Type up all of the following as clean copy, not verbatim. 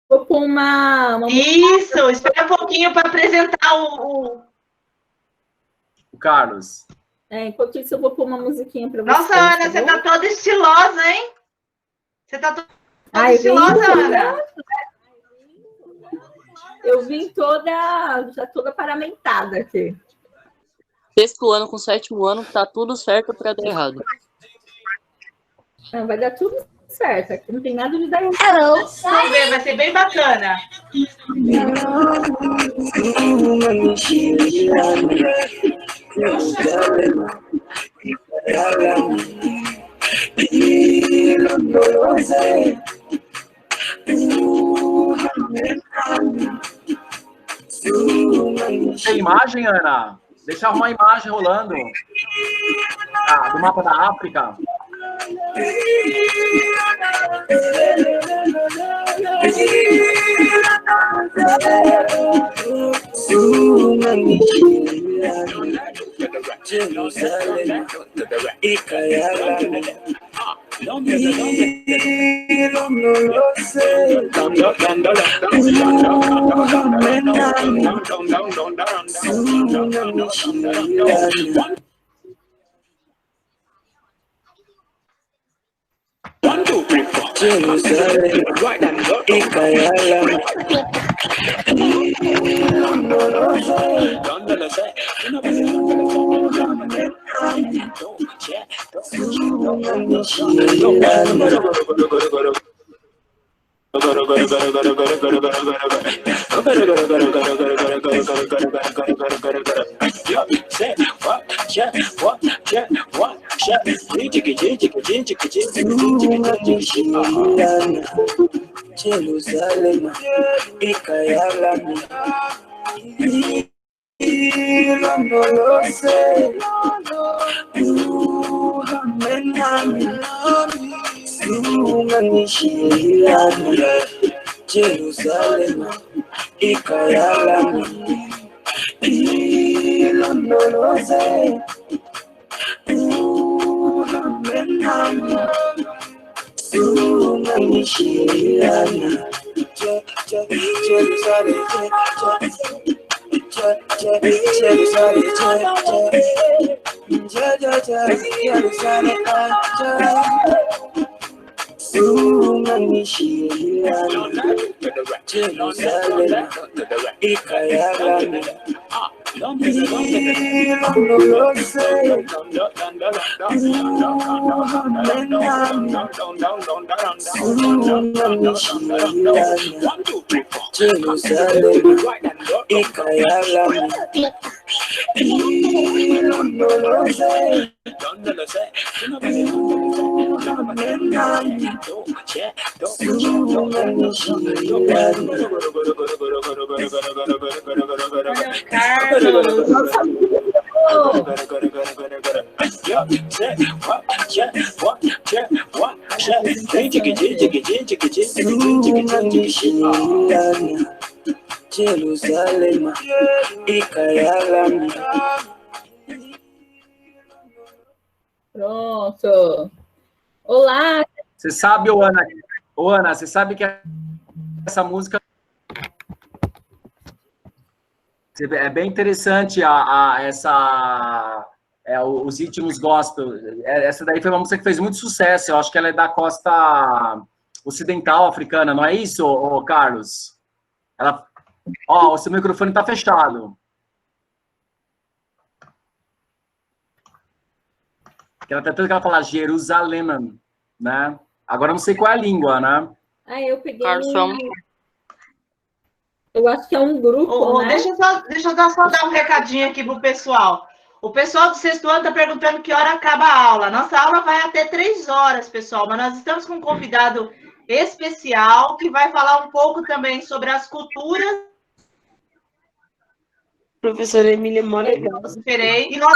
Vou pôr uma Isso, espera um pouquinho para apresentar o Carlos. Enquanto isso, eu vou pôr uma musiquinha para vocês. Nossa, Ana, você tá toda estilosa, hein? Você tá toda estilosa, Ana. Eu vim já toda paramentada aqui. Sexto ano com sétimo ano, tá tudo certo para dar errado. Vai dar tudo certo, aqui não tem nada de dar errado. Vamos ver, vai ser bem bacana. Tem imagem, Ana? Deixa uma imagem rolando. Do mapa da África. Jerusalem, Ikayala. Jerusalem, Ikayala. Jerusalem, Ikayala. Jerusalem, Ikayala. Pronto. Olá. Você sabe, Ana, você sabe que essa música é bem interessante os ritmos gospel. Essa daí foi uma música que fez muito sucesso. Eu acho que ela é da costa ocidental africana, não é isso, Carlos? O seu microfone está fechado. Tanto que ela fala Jerusalém, né? Agora eu não sei qual é a língua, né? Eu peguei. Eu acho que é um grupo, né? Deixa eu só dar um recadinho aqui pro pessoal. O pessoal do sexto ano está perguntando que hora acaba a aula. Nossa aula vai até 3 horas, pessoal, mas nós estamos com um convidado especial que vai falar um pouco também sobre as culturas. Professora Emília Moreira. Esperei. E nós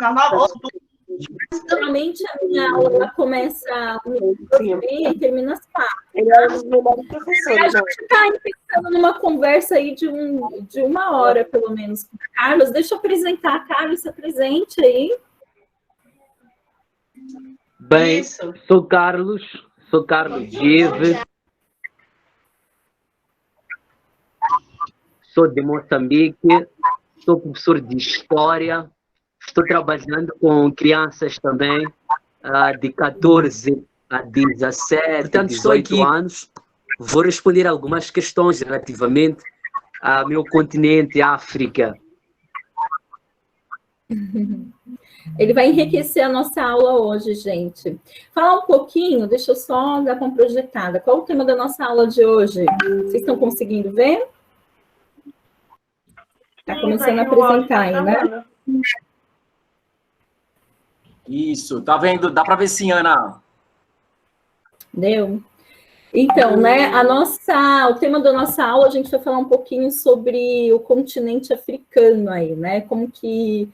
Geralmente a minha aula começa e termina às 4. Ele é um dos melhores professores. A gente está pensando numa conversa aí de uma hora, pelo menos. Carlos, deixa eu apresentar. Carlos, se apresente aí. Bem, sou Carlos Gieve. sou de Moçambique, sou professor de História, estou trabalhando com crianças também, de 14 a 17, portanto, 18 anos. Vou responder algumas questões relativamente ao meu continente, África. Ele vai enriquecer a nossa aula hoje, gente. Falar um pouquinho, deixa eu só dar uma projetada. Qual o tema da nossa aula de hoje? Vocês estão conseguindo ver? Está começando a apresentar aí, né? Isso, tá vendo? Dá para ver sim, Ana. Deu? Então, né, o tema da nossa aula, a gente vai falar um pouquinho sobre o continente africano aí, né? Como que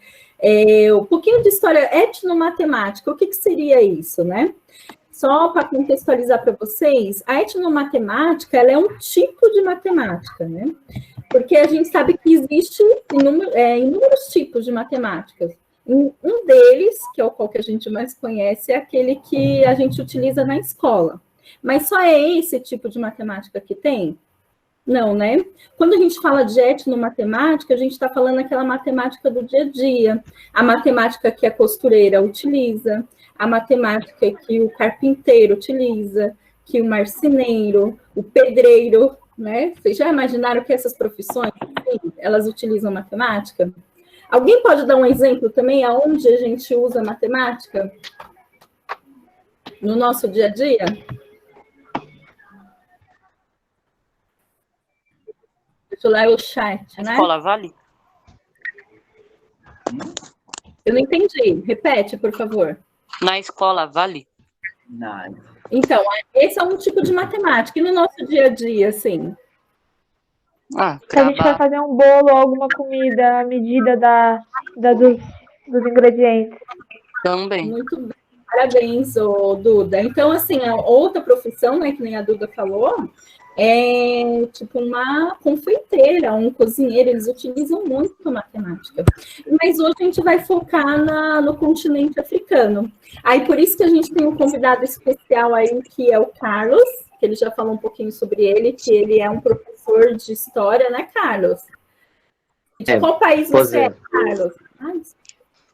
um pouquinho de história etnomatemática. O que seria isso, né? Só para contextualizar para vocês, a etnomatemática, ela é um tipo de matemática, né? Porque a gente sabe que existe inúmeros tipos de matemáticas. Um deles, que é o qual que a gente mais conhece, é aquele que a gente utiliza na escola. Mas só é esse tipo de matemática que tem? Não, né? Quando a gente fala de etnomatemática, a gente está falando aquela matemática do dia a dia, a matemática que a costureira utiliza, a matemática que o carpinteiro utiliza, que o marceneiro, o pedreiro, né? Vocês já imaginaram que essas profissões, sim, elas utilizam matemática? Alguém pode dar um exemplo também aonde a gente usa matemática no nosso dia a dia? Deixa eu ler o chat, né? Escola Vale? Eu não entendi. Repete, por favor. Na escola Vale? Não. Então, esse é um tipo de matemática. E no nosso dia a dia, assim? Se a gente vai fazer um bolo ou alguma comida à medida dos ingredientes. Também. Muito bem. Parabéns, Duda. Então, assim, a outra profissão, né, que nem a Duda falou, é tipo uma confeiteira, um cozinheiro, eles utilizam muito matemática. Mas hoje a gente vai focar no continente africano. Aí, por isso que a gente tem um convidado especial aí, que é o Carlos, que ele já falou um pouquinho sobre ele, que ele é um professor de história, né, Carlos? De qual país você é, Carlos?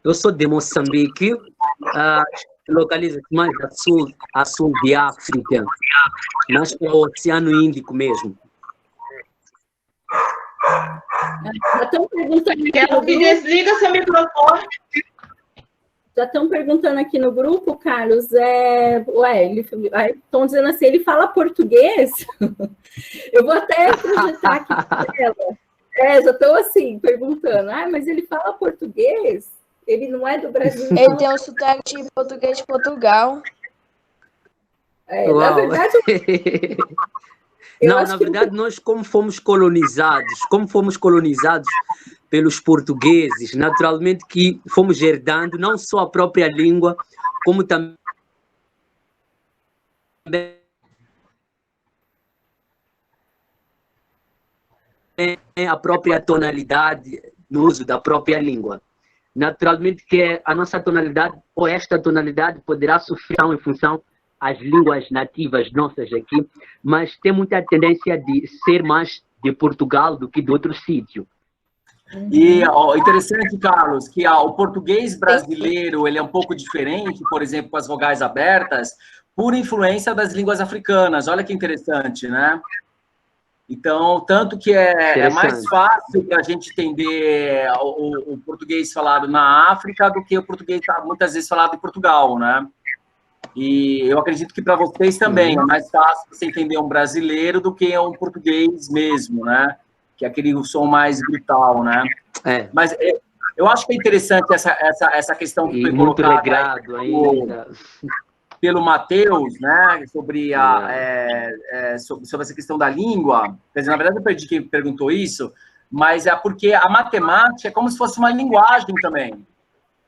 Eu sou de Moçambique, localiza-se mais a sul de África, mas para o Oceano Índico mesmo. Já estão perguntando aqui desliga seu microfone. Já estão perguntando aqui no grupo, Carlos, estão dizendo assim, ele fala português? Eu vou até projetar aqui para ela. Já estão assim, perguntando, mas ele fala português? Ele não é do Brasil? Ele tem um sotaque de português de Portugal. Na verdade... na verdade, nós, como fomos colonizados pelos portugueses, naturalmente que fomos herdando não só a própria língua, como também a própria tonalidade no uso da própria língua. Naturalmente que a nossa tonalidade, ou esta tonalidade, poderá sofrer em função às línguas nativas nossas aqui, mas tem muita tendência de ser mais de Portugal do que de outro sítio. E interessante, Carlos, que o português brasileiro ele é um pouco diferente, por exemplo, com as vogais abertas, por influência das línguas africanas. Olha que interessante, né? Então, tanto que é mais fácil para a gente entender o português falado na África do que o português muitas vezes falado em Portugal, né? E eu acredito que para vocês também é mais fácil você entender um brasileiro do que um português mesmo, né? Que é aquele som mais brutal, né? Mas eu acho que é interessante essa questão que foi colocada pelo Matheus, né? Sobre sobre essa questão da língua. Quer dizer, na verdade, eu perdi quem perguntou isso, mas é porque a matemática é como se fosse uma linguagem também.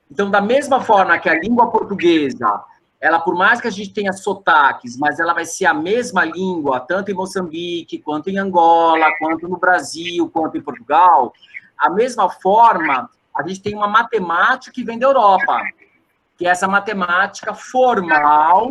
Então, da mesma forma que a língua portuguesa, ela, por mais que a gente tenha sotaques, mas ela vai ser a mesma língua, tanto em Moçambique, quanto em Angola, quanto no Brasil, quanto em Portugal, a mesma forma, a gente tem uma matemática que vem da Europa, que é essa matemática formal,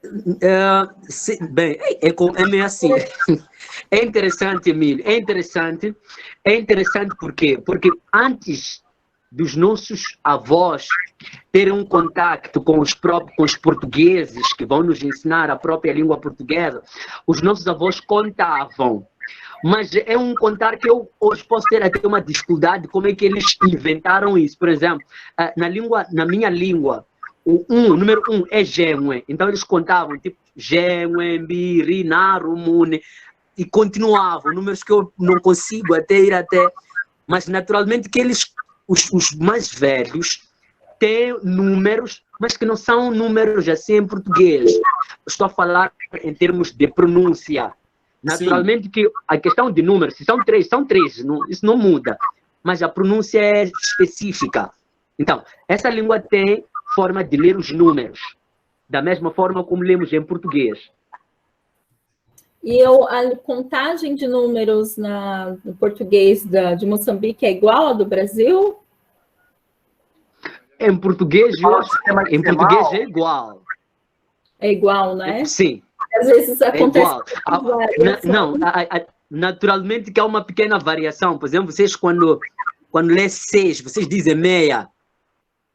Bem, é meio assim. É interessante, Emílio, é interessante. É interessante por quê? Porque antes dos nossos avós terem um contato com os portugueses que vão nos ensinar a própria língua portuguesa, os nossos avós contavam. Mas é um contar que eu hoje posso ter até uma dificuldade como é que eles inventaram isso. Por exemplo, na minha língua, o número 1 é Genwe. Então eles contavam, tipo, Genwe, Mbiri, Naru, Mune, e continuavam, números que eu não consigo ir até. Mas naturalmente que eles, os mais velhos, têm números, mas que não são números assim em português. Estou a falar em termos de pronúncia. Naturalmente que a questão de números, se são três, isso não muda. Mas a pronúncia é específica. Então, essa língua tem forma de ler os números, da mesma forma como lemos em português. E a contagem de números no português de Moçambique é igual à do Brasil? Em português, é igual. É igual, né? Sim. Às vezes acontece. Naturalmente que há uma pequena variação. Por exemplo, vocês quando lê 6, vocês dizem meia.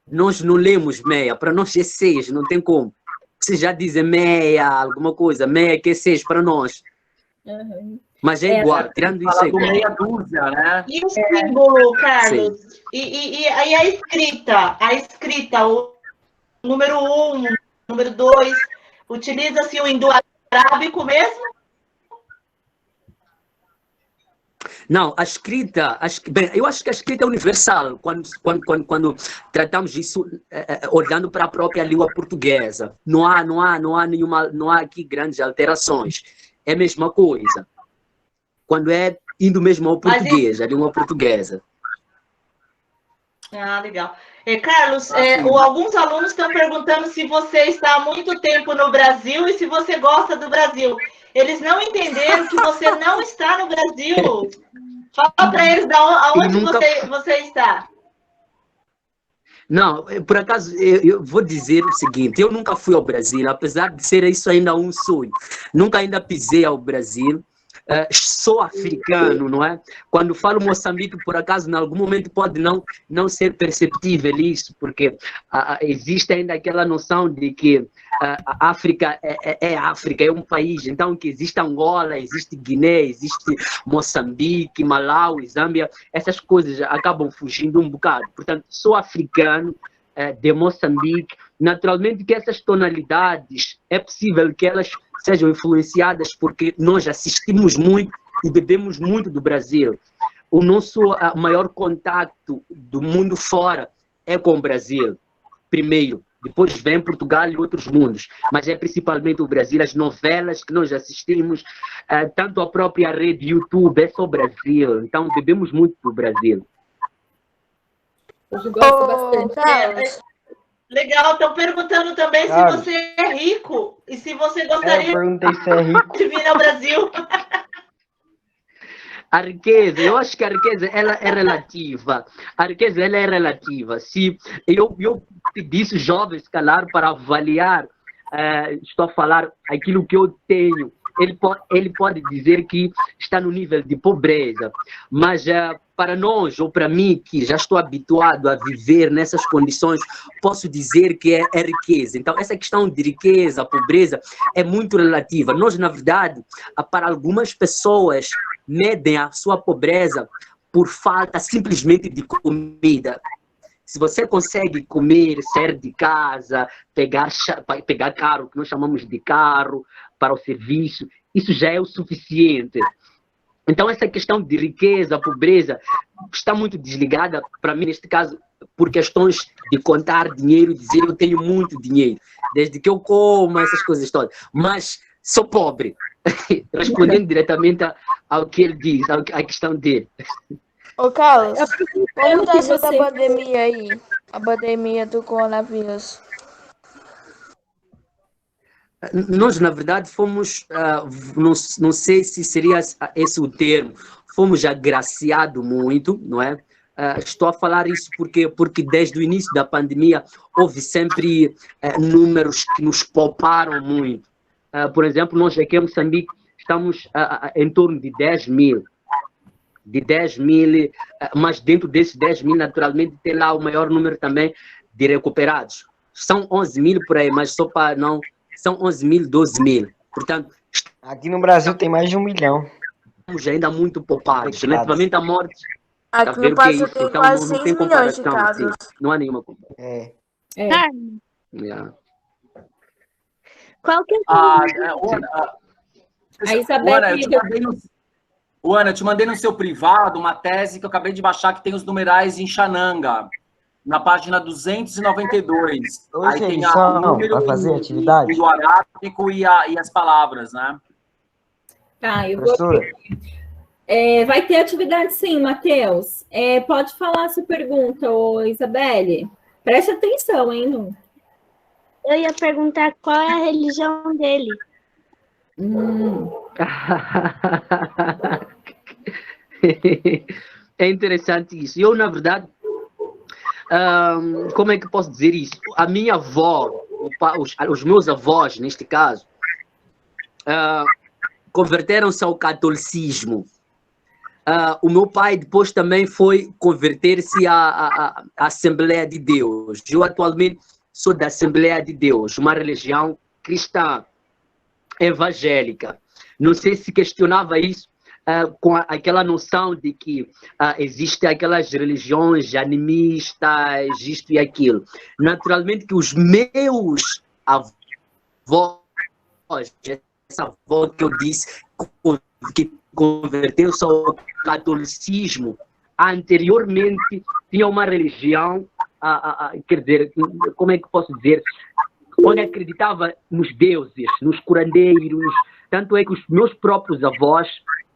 Nós não lemos meia. Para nós é 6, não tem como. Vocês já dizem meia, alguma coisa. Meia que é 6 para nós. Uhum. Mas é igual, tirando isso é igual. Meia dúzia, né? E o símbolo, Carlos? E a escrita? A escrita, o número 1, número 2, utiliza-se o indo-arábico mesmo? Não, a escrita, bem, eu acho que a escrita é universal quando tratamos disso olhando para a própria língua portuguesa. Não há aqui grandes alterações. É a mesma coisa. Quando é indo mesmo ao português, a língua portuguesa. Ah, legal. Carlos, alguns alunos estão perguntando se você está há muito tempo no Brasil e se você gosta do Brasil. Eles não entenderam que você não está no Brasil. Fala para eles aonde você está. Não, por acaso, eu vou dizer o seguinte, eu nunca fui ao Brasil, apesar de ser isso ainda um sonho. Nunca ainda pisei ao Brasil. Sou africano, não é? Quando falo Moçambique, por acaso, em algum momento pode não ser perceptível isso, porque existe ainda aquela noção de que a África África, é um país, então que existe Angola, existe Guiné, existe Moçambique, Malawi, Zâmbia, essas coisas acabam fugindo um bocado. Portanto, sou africano, de Moçambique. Naturalmente que essas tonalidades, é possível que elas sejam influenciadas porque nós assistimos muito e bebemos muito do Brasil. O nosso maior contato do mundo fora é com o Brasil, primeiro. Depois vem Portugal e outros mundos. Mas é principalmente o Brasil, as novelas que nós assistimos, tanto a própria rede YouTube, é só o Brasil. Então bebemos muito do Brasil. Eu gosto bastante. Legal, estão perguntando também se você é rico e se você gostaria de vir ao Brasil. A riqueza, eu acho que a riqueza ela é relativa. A riqueza ela é relativa. Se eu pedisse jovens, calar, para avaliar, estou a falar aquilo que eu tenho, ele pode dizer que está no nível de pobreza, mas para nós, ou para mim, que já estou habituado a viver nessas condições, posso dizer que é riqueza. Então, essa questão de riqueza, pobreza, é muito relativa. Nós, na verdade, para algumas pessoas, medem a sua pobreza por falta simplesmente de comida. Se você consegue comer, sair de casa, pegar carro, que nós chamamos de carro, para o serviço, isso já é o suficiente. Então, essa questão de riqueza, pobreza, está muito desligada, para mim, neste caso, por questões de contar dinheiro, dizer eu tenho muito dinheiro, desde que eu como, essas coisas todas. Mas sou pobre, respondendo diretamente ao que ele diz, à questão dele. Ô, Carlos, como está essa pandemia aí? A pandemia do coronavírus. Nós, na verdade, fomos, não sei se seria esse o termo, fomos agraciados muito, não é? Estou a falar isso porque desde o início da pandemia houve sempre números que nos pouparam muito. Por exemplo, nós aqui em Moçambique estamos em torno de 10 mil. De 10 mil, mas dentro desses 10 mil, naturalmente, tem lá o maior número também de recuperados. São 11 mil por aí, mas só para não... São 11 mil, 12 mil. Portanto... Aqui no Brasil tem mais de 1 milhão. Estamos ainda muito poupados. Relativamente à morte... Aqui no Brasil tem então, quase não 6 tem milhões de comparação, casos. sim. Não há nenhuma comparação. Qual que é a Isabelle... Ana, eu te mandei no seu privado uma tese que eu acabei de baixar que tem os numerais em Xananga, na página 292. Hoje aí tem o número vai fazer atividade? do arábico e as palavras, né? Tá, eu vou... vai ter atividade sim, Matheus. Pode falar a sua pergunta, Isabelle. Preste atenção, hein, Nu? Eu ia perguntar qual é a religião dele. É interessante isso. Eu, na verdade, como é que posso dizer isso? A minha avó, os meus avós, neste caso, converteram-se ao catolicismo. O meu pai depois também foi converter-se à Assembleia de Deus. Eu atualmente sou da Assembleia de Deus, uma religião cristã evangélica. Não sei se questionava isso com aquela noção de que existem aquelas religiões animistas, isto e aquilo. Naturalmente que os meus avós, essa avó que eu disse, que converteu-se ao catolicismo, anteriormente tinha uma religião, quer dizer, como é que posso dizer, onde acreditava nos deuses, nos curandeiros. Tanto é que os meus próprios avós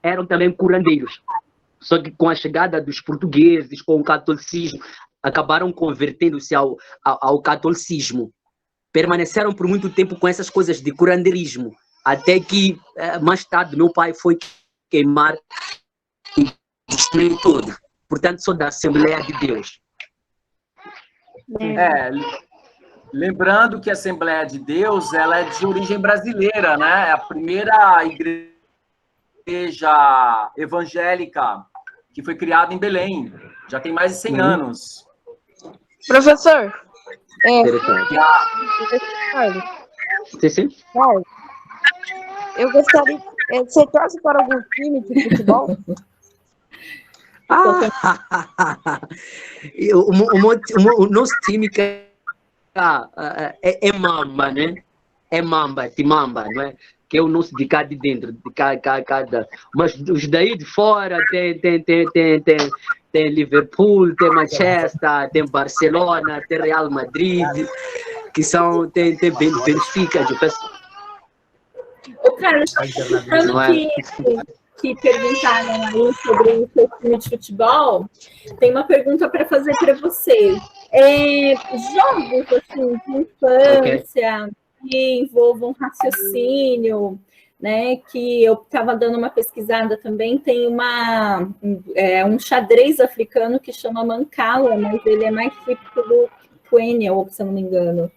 eram também curandeiros. Só que com a chegada dos portugueses, com o catolicismo, acabaram convertendo-se ao catolicismo. Permaneceram por muito tempo com essas coisas de curandeirismo, até que mais tarde meu pai foi queimar e destruir tudo. Portanto, sou da Assembleia de Deus. Lembrando que a Assembleia de Deus, ela é de origem brasileira, né? É a primeira igreja evangélica que foi criada em Belém. Já tem mais de 100 anos. Professor, eu gostaria... Você torce para algum time de futebol? O nosso time é Mamba, né? É Mamba, Timamba, não é? Que é o nosso de cá de dentro, de cada. Mas os daí de fora tem Liverpool, tem Manchester, tem Barcelona, tem Real Madrid, que são tem Benfica, de pessoas. O Carlos, que perguntaram aí sobre o seu time de futebol, tem uma pergunta para fazer para você. Jogos assim, de infância que envolvam raciocínio, né? Que eu estava dando uma pesquisada também, tem um xadrez africano que chama Mancala, mas ele é mais típico do Quênia, se eu não me engano.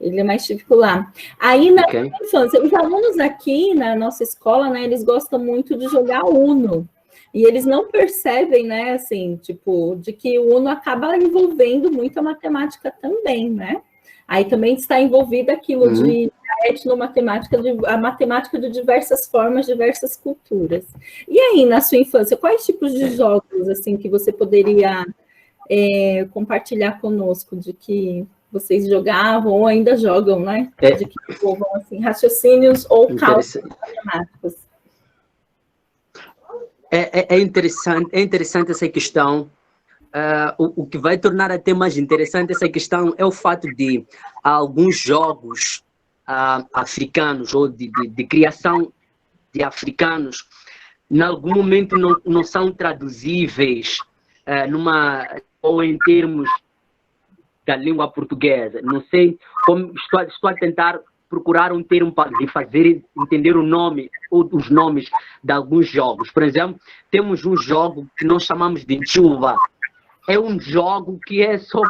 Ele é mais típico lá. Aí, na infância, os alunos aqui na nossa escola, né, eles gostam muito de jogar Uno. E eles não percebem, né, assim, tipo, de que o Uno acaba envolvendo muito a matemática também, né? Aí também está envolvido aquilo de etnomatemática, a matemática de diversas formas, diversas culturas. E aí, na sua infância, quais tipos de jogos, assim, que você poderia compartilhar conosco, de que vocês jogavam ou ainda jogam, né? De que envolvam, assim, raciocínios ou cálculos matemáticos. É interessante essa questão. O que vai tornar até mais interessante essa questão é o fato de alguns jogos africanos ou de criação de africanos, em algum momento não são traduzíveis ou em termos da língua portuguesa. Não sei como estou a tentar procurar um termo para fazer entender o nome ou os nomes de alguns jogos. Por exemplo, temos um jogo que nós chamamos de chuva. é um jogo que é só,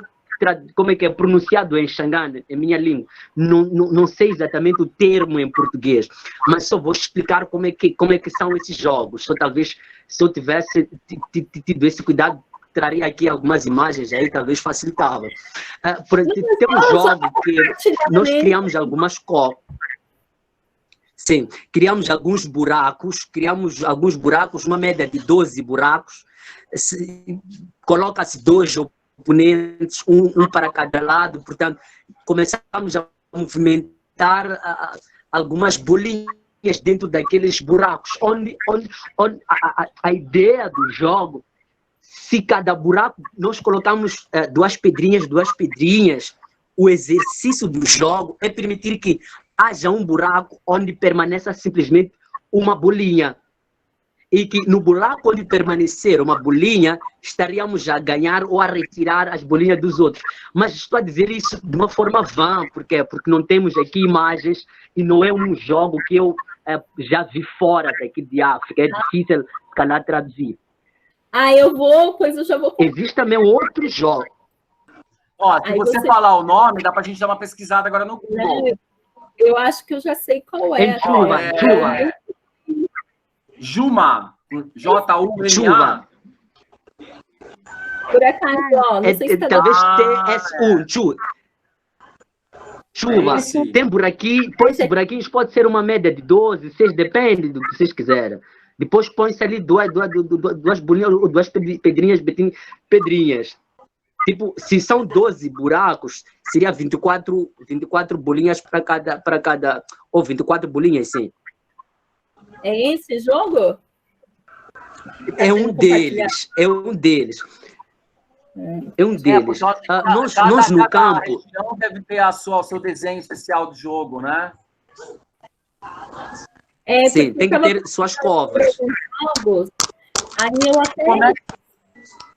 como é que é pronunciado em Xangana, em minha língua. Não sei exatamente o termo em português, mas só vou explicar como é que são esses jogos. Só talvez, se eu tivesse tido esse cuidado, traria aqui algumas imagens, aí talvez facilitava. Tem um jogo que nós criamos algumas cópias. Sim, criamos alguns buracos, uma média de 12 buracos, coloca-se 2 oponentes, um para cada lado, portanto, começamos a movimentar algumas bolinhas dentro daqueles buracos, onde a ideia do jogo, se cada buraco nós colocamos 2 pedrinhas, o exercício do jogo é permitir que haja um buraco onde permaneça simplesmente uma bolinha. E que no buraco onde permanecer uma bolinha, estaríamos a ganhar ou a retirar as bolinhas dos outros. Mas estou a dizer isso de uma forma vã, porque não temos aqui imagens e não é um jogo que eu já vi fora daqui de África. É difícil, se calhar, traduzir. Pois eu já vou... Existe também outro jogo. Ó, se você falar o nome, dá pra gente dar uma pesquisada agora no Google. Eu acho que eu já sei qual é. Juma. J-U-M-A. Juma. Por acaso, ó, não sei se tá talvez TSU. Chuva. Tem buraquinho, esses buraquinhos pode ser uma média de 12, 6, depende do que vocês quiserem. Depois põe-se ali duas bolinhas, 2 pedrinhas. Tipo, se são 12 buracos, seria 24 bolinhas para cada, ou 24 bolinhas, sim. É esse jogo? É um deles. Nós no campo... região deve ter o seu desenho especial do jogo, né? Sim, tem que ter suas covas. Aí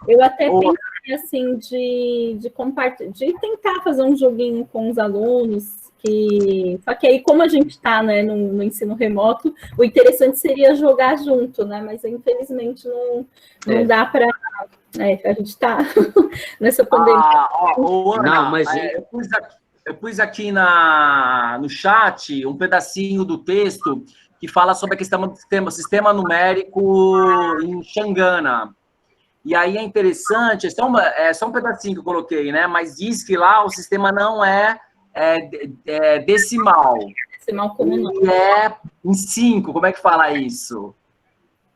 eu até pensei assim de compartilhar, de tentar fazer um joguinho com os alunos, só que aí, como a gente está, né, no ensino remoto, o interessante seria jogar junto, né? Mas infelizmente não dá para. A gente está nessa pandemia. Ana, não, mas eu pus aqui no chat um pedacinho do texto que fala sobre a questão do sistema numérico em Xangana. E aí é interessante, é só um pedacinho que eu coloquei, né? Mas diz que lá o sistema não é decimal. Decimal comum. É em 5, como é que fala isso?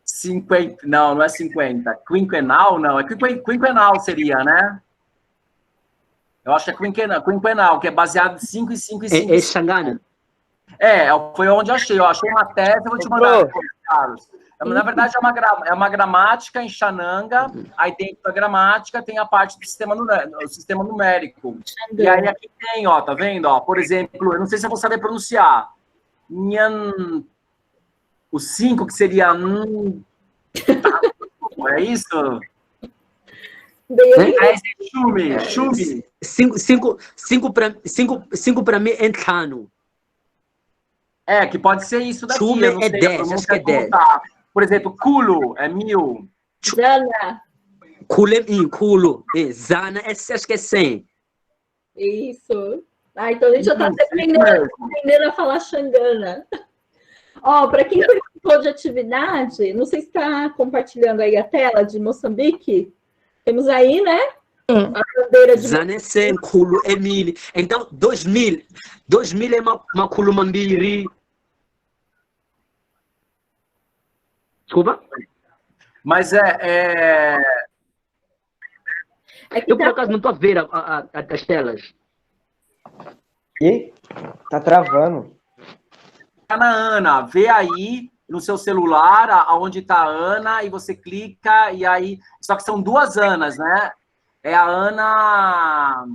50, não é 50. Quinquenal, não. É quinquenal seria, né? Eu acho que é quinquenal, que é baseado em 5 e 5 e 5. É Xangana? Foi onde eu achei. Eu achei uma tese, eu vou te mandar, Carlos. Na verdade, é uma gramática em Xananga, aí dentro da gramática tem a parte do sistema numérico. E aí aqui tem, ó, tá vendo? Ó, por exemplo, eu não sei se eu vou saber pronunciar. O 5, que seria... é isso? Chume. 5 para mim é Tlano. Que pode ser isso daqui. Chume é 10, acho que é 10. Por exemplo, culo é 1000. Zana. Culo é 1, culo. Zana, acho que é 100. Isso. Então a gente já está aprendendo a falar Xangana. Ó, para quem participou de atividade, não sei se está compartilhando aí a tela de Moçambique. Temos aí, né? A bandeira de Zana é 100, culo é 1000. Então, 2000 é uma culo mambiri. Desculpa? Mas eu, por acaso, não estou a ver as telas. E? Tá travando. Na Ana, vê aí no seu celular aonde está a Ana e você clica e aí... Só que são 2 Anas, né? É a Ana...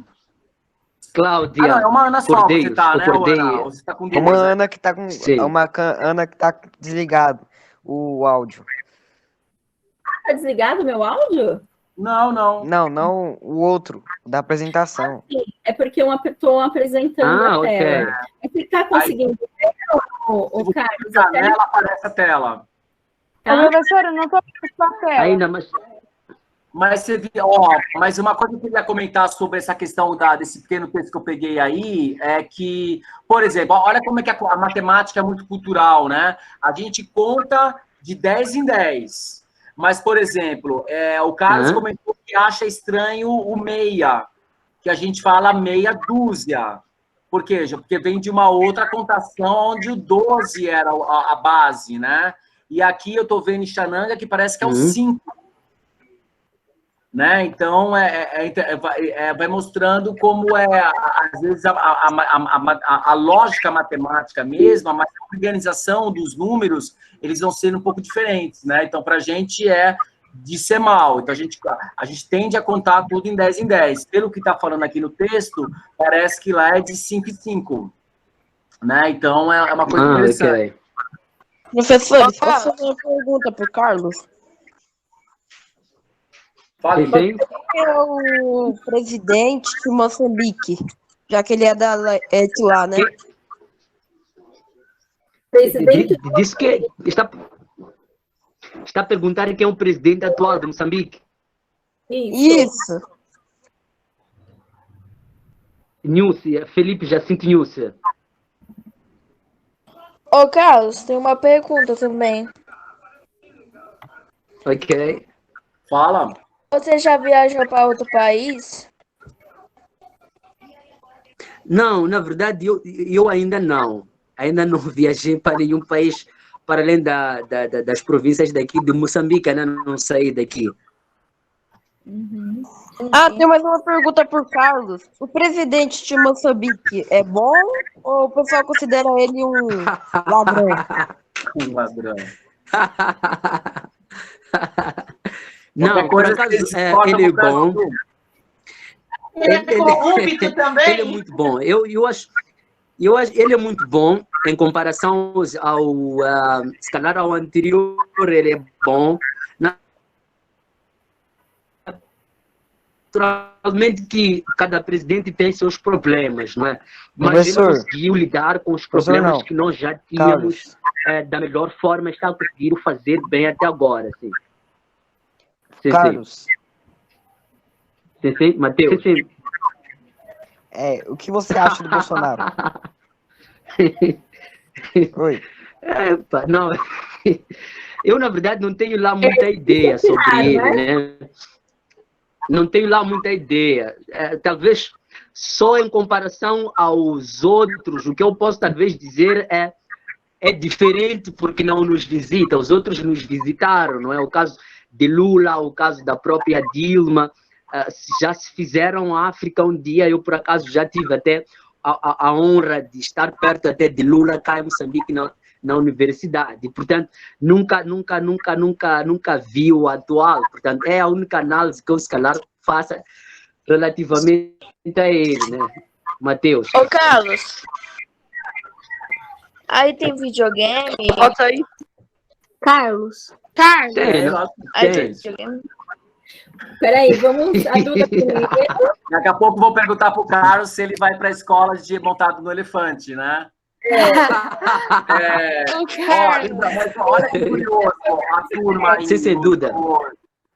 Cláudia. Não, é uma Ana só que você tá, né, Ana? Você tá com uma Ana que tá com... Uma Ana que tá desligado o áudio. Tá desligado o meu áudio? Não, o outro, da apresentação. Sim, é porque eu estou apresentando a tela. Você tá conseguindo ver, o Carlos? A tela aparece a tela. Professora, eu não tô vendo sua tela. Ainda, mas... Mas você viu, ó, mas uma coisa que eu queria comentar sobre essa questão desse pequeno texto que eu peguei aí é que, por exemplo, olha como é que a matemática é muito cultural, né? A gente conta de 10 em 10. Mas, por exemplo, o Carlos comentou que acha estranho o meia, que a gente fala meia dúzia. Por quê? Porque vem de uma outra contação onde o 12 era a base, né? E aqui eu estou vendo em Xananga que parece que é o 5. Né? Então, vai mostrando como às vezes, a lógica matemática mesmo, mas a organização dos números, eles vão sendo um pouco diferentes, né? Então, para a gente é decimal. Então, a gente tende a contar tudo em 10 em 10. Pelo que está falando aqui no texto, parece que lá é de 5 em 5. Né? Então, é uma coisa interessante. Okay. Professor, posso fazer uma pergunta para o Carlos? Quem é o presidente de Moçambique? Já que ele é de lá, né? Presidente diz que está perguntando quem é o presidente atual de Moçambique. Isso. Núcia, Felipe Jacinto Núcia. Ô, Carlos, tem uma pergunta também. Ok. Fala. Você já viajou para outro país? Não, na verdade, eu ainda não. Ainda não viajei para nenhum país para além das províncias daqui de Moçambique, ainda não saí daqui. Uhum. Tem mais uma pergunta por Carlos. O presidente de Moçambique é bom ou o pessoal considera ele um ladrão? Um ladrão. Não, por acaso, ele é bom. Ele é corrupto também? Ele é muito bom. Eu acho ele é muito bom em comparação ao, se calhar ao anterior, ele é bom. Naturalmente que cada presidente tem seus problemas, não é? Mas ele conseguiu lidar com os problemas que nós já tínhamos da melhor forma, está conseguindo fazer bem até agora, sim. Carlos. Sim, Matheus. Sim. O que você acha do Bolsonaro? Oi. Não, eu na verdade não tenho lá muita ideia sobre ele, né? Não tenho lá muita ideia. Talvez só em comparação aos outros, o que eu posso talvez dizer é diferente porque não nos visita. Os outros nos visitaram, não é? O caso de Lula, o caso da própria Dilma, já se fizeram à África um dia. Eu, por acaso, já tive até a honra de estar perto até de Lula, cá em Moçambique, na universidade. Portanto, nunca vi o atual. Portanto, é a única análise que eu, se calhar, faça relativamente a ele, né? Matheus. Ô, Carlos. Aí tem videogame. Bota aí. Carlos. Tem. Peraí, vamos. A Duda primeiro. Daqui a pouco vou perguntar para o Carlos se ele vai para a escola de montado no elefante, né? Mas olha que curioso, a turma aí. Sem dúvida.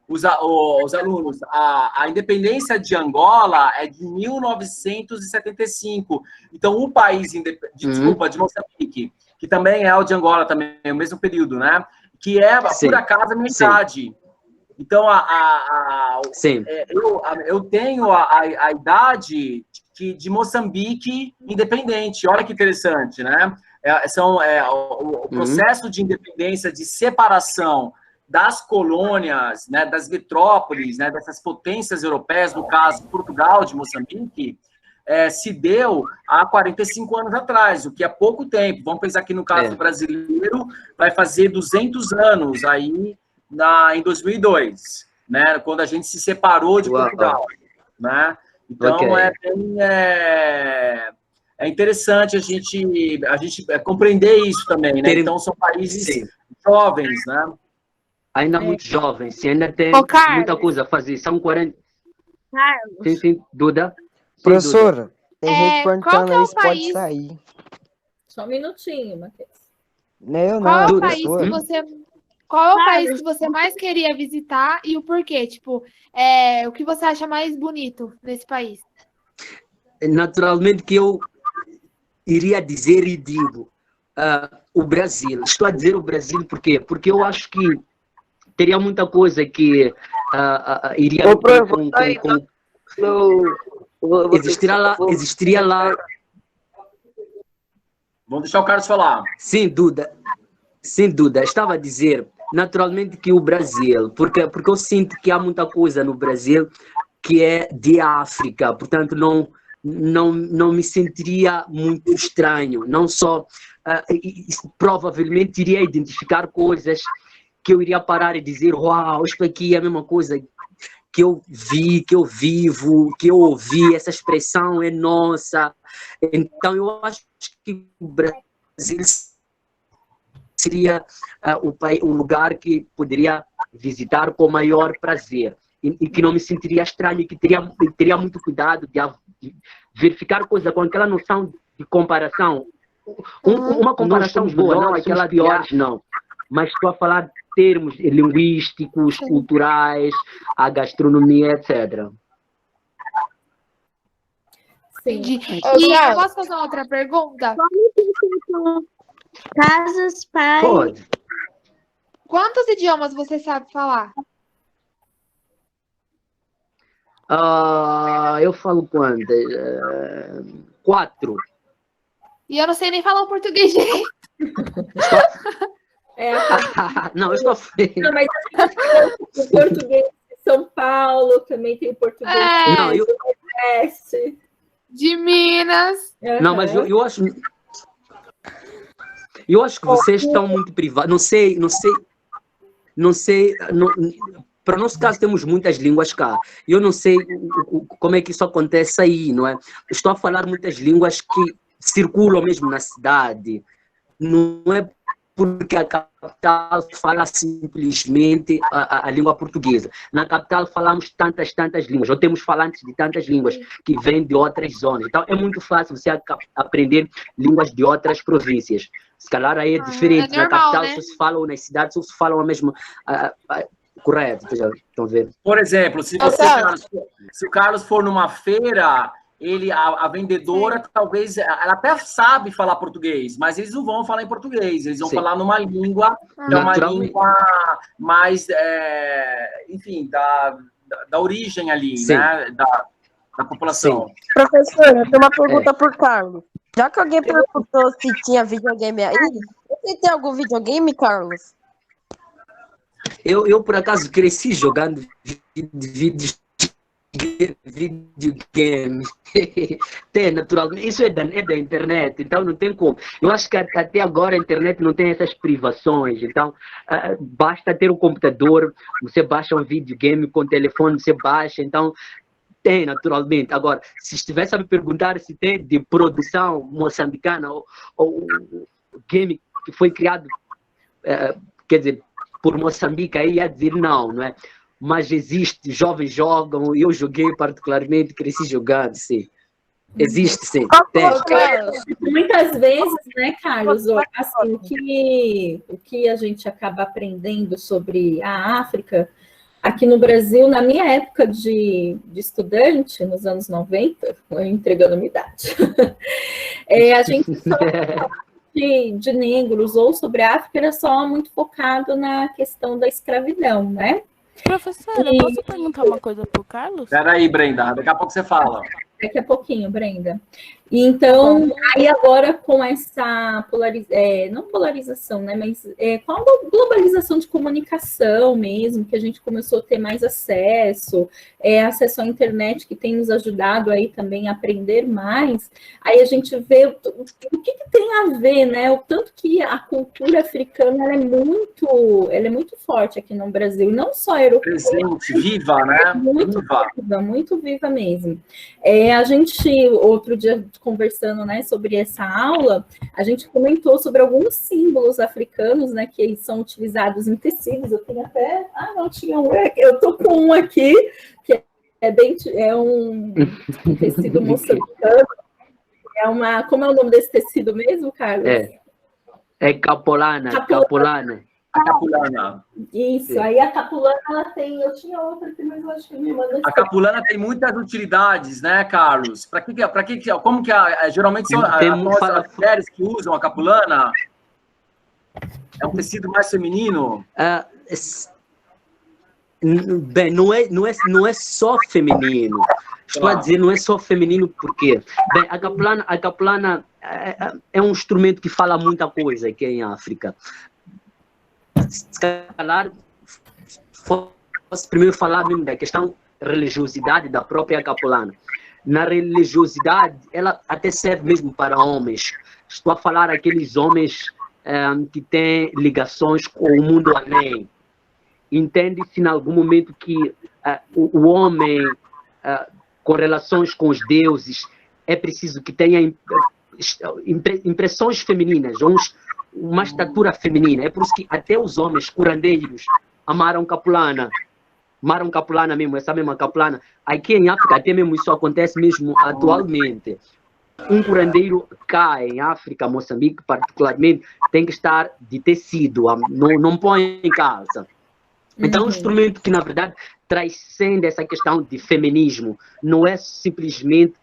Os alunos, a independência de Angola é de 1975. Então, o país, de Moçambique, que também é o de Angola, também é o mesmo período, né? Que é, por acaso, a metade. Então, eu tenho a idade de Moçambique independente. Olha que interessante, né? O processo de independência, de separação das colônias, né, das metrópoles, né, dessas potências europeias, no caso, Portugal de Moçambique, se deu há 45 anos atrás, o que é pouco tempo. Vamos pensar aqui no caso brasileiro, vai fazer 200 anos aí em 2002, né, quando a gente se separou de Portugal, né? Então, é interessante a gente compreender isso também, né? Então, são países jovens, né? Ainda muito jovens, ainda tem muita coisa a fazer. São 40... Carlos. Sim, Duda. Professor, tem gente perguntando aí se pode país? sair. Só um minutinho, Matheus. Não, Qual é o professor. país que você... Qual é o país que você mais queria visitar e o porquê? Tipo, o que você acha mais bonito nesse país? Naturalmente que eu iria dizer e digo o Brasil. Estou a dizer o Brasil por quê? Porque eu acho que teria muita coisa que iria existiria lá. Vamos deixar o Carlos falar. Sem dúvida. Estava a dizer, naturalmente, que o Brasil, porque eu sinto que há muita coisa no Brasil que é de África, portanto, não me sentiria muito estranho. Não só, provavelmente, iria identificar coisas que eu iria parar e dizer, uau, isto aqui é a mesma coisa que eu vi, que eu vivo, que eu ouvi, essa expressão é nossa. Então, eu acho que o Brasil seria um lugar que poderia visitar com maior prazer e que não me sentiria estranho e que teria muito cuidado de verificar coisas com aquela noção de comparação. Uma comparação boa, não aquela pior, não. Mas estou a falar de termos linguísticos, culturais, a gastronomia, etc. Entendi. E eu posso fazer uma outra pergunta? Casas, pais. Pode. Quantos idiomas você sabe falar? Eu falo quantas? 4. E eu não sei nem falar o português direito. Não, eu estou feio. Não, mas o português de São Paulo também tem o português do Nordeste. De Minas. Não, mas eu acho... Eu acho que vocês estão muito privados. Não sei. Para o nosso caso, temos muitas línguas cá. Eu não sei como é que isso acontece aí, não é? Estou a falar muitas línguas que circulam mesmo na cidade. Não é porque a capital fala simplesmente a língua portuguesa. Na capital falamos tantas línguas, ou temos falantes de tantas línguas que vêm de outras zonas. Então é muito fácil você aprender línguas de outras províncias. Se calhar aí é diferente. É normal, na capital né? só se falam, ou nas cidades só se falam a mesma... correto, estão vendo? Por exemplo, se o Carlos for numa feira... a vendedora, talvez, ela até sabe falar português, mas eles não vão falar em português, eles vão falar numa língua, que é uma língua mais, enfim, da origem ali, né, da população. Sim. Professor, eu tenho uma pergunta por Carlos. Já que alguém perguntou se tinha videogame aí, você tem algum videogame, Carlos? Eu por acaso, cresci jogando videogame. Tem, naturalmente. Isso é da internet, então não tem como. Eu acho que até agora a internet não tem essas privações. Então, basta ter um computador, você baixa um videogame com o telefone, você baixa. Então, tem, naturalmente. Agora, se estivesse a me perguntar se tem de produção moçambicana ou game que foi criado, quer dizer, por Moçambique, aí ia dizer não é? Mas existe, jovens jogam, eu joguei particularmente, cresci jogando, sim. Existe, sim. Tem. Muitas vezes, né, Carlos, assim, o que a gente acaba aprendendo sobre a África, aqui no Brasil, na minha época de estudante, nos anos 90, entregando a minha idade, a gente só de negros ou sobre a África era só muito focado na questão da escravidão, né? Professora, posso perguntar uma coisa pro Carlos? Peraí, Brenda, daqui a pouco você fala. Daqui a pouquinho, Brenda. E então, aí agora com essa não polarização, né, mas com a globalização de comunicação mesmo, que a gente começou a ter mais acesso à internet, que tem nos ajudado aí também a aprender mais, aí a gente vê o que tem a ver, né, o tanto que a cultura africana ela é muito forte aqui no Brasil, e não só europeia. Presente, viva, né? Muito viva mesmo. A gente, outro dia, conversando, né, sobre essa aula, a gente comentou sobre alguns símbolos africanos, né, que são utilizados em tecidos. Eu tenho até... não, tinha um... Eu tô com um aqui, que é um tecido moçambicano. Como é o nome desse tecido mesmo, Carlos? É capolana. A capulana. Isso, aí a capulana, ela tem... Eu tinha outra aqui, mas eu acho que me manda... A capulana tem muitas utilidades, né, Carlos? Como que geralmente são as mulheres que usam a capulana? É um tecido mais feminino? Bem, não é só feminino. Estou a dizer, não é só feminino, por quê? Bem, a capulana é um instrumento que fala muita coisa aqui em África. Se calhar, posso primeiro falar mesmo da questão religiosidade da própria capulana. Na religiosidade, ela até serve mesmo para homens. Estou a falar aqueles homens que têm ligações com o mundo além. Entende-se em algum momento que o homem, com relações com os deuses, é preciso que tenha impressões femininas, uma estatura feminina. É por isso que até os homens curandeiros amaram capulana mesmo, essa mesma capulana. Aqui em África até mesmo isso acontece mesmo atualmente. Um curandeiro cá em África, Moçambique particularmente, tem que estar de tecido, não põe em casa. Então é um instrumento que na verdade transcende essa questão de feminismo, não é simplesmente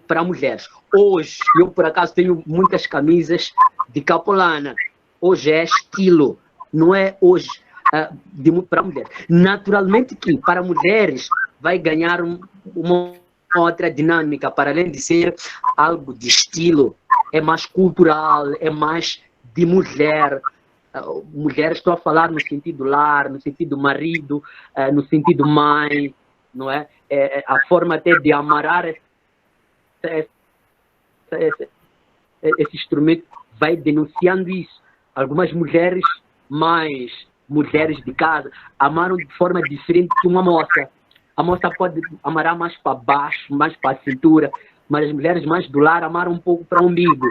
para mulheres. Hoje, eu por acaso tenho muitas camisas de capulana. Hoje é estilo, não é hoje para mulheres. Naturalmente que para mulheres vai ganhar uma outra dinâmica, para além de ser algo de estilo, é mais cultural, é mais de mulher. Mulher, estou a falar no sentido lar, no sentido marido, no sentido mãe, não é? A forma até de amarrar esse instrumento vai denunciando isso. Algumas mulheres, mais mulheres de casa, amaram de forma diferente que uma moça. A moça pode amarrar mais para baixo, mais para a cintura, mas as mulheres mais do lar amaram um pouco para o umbigo.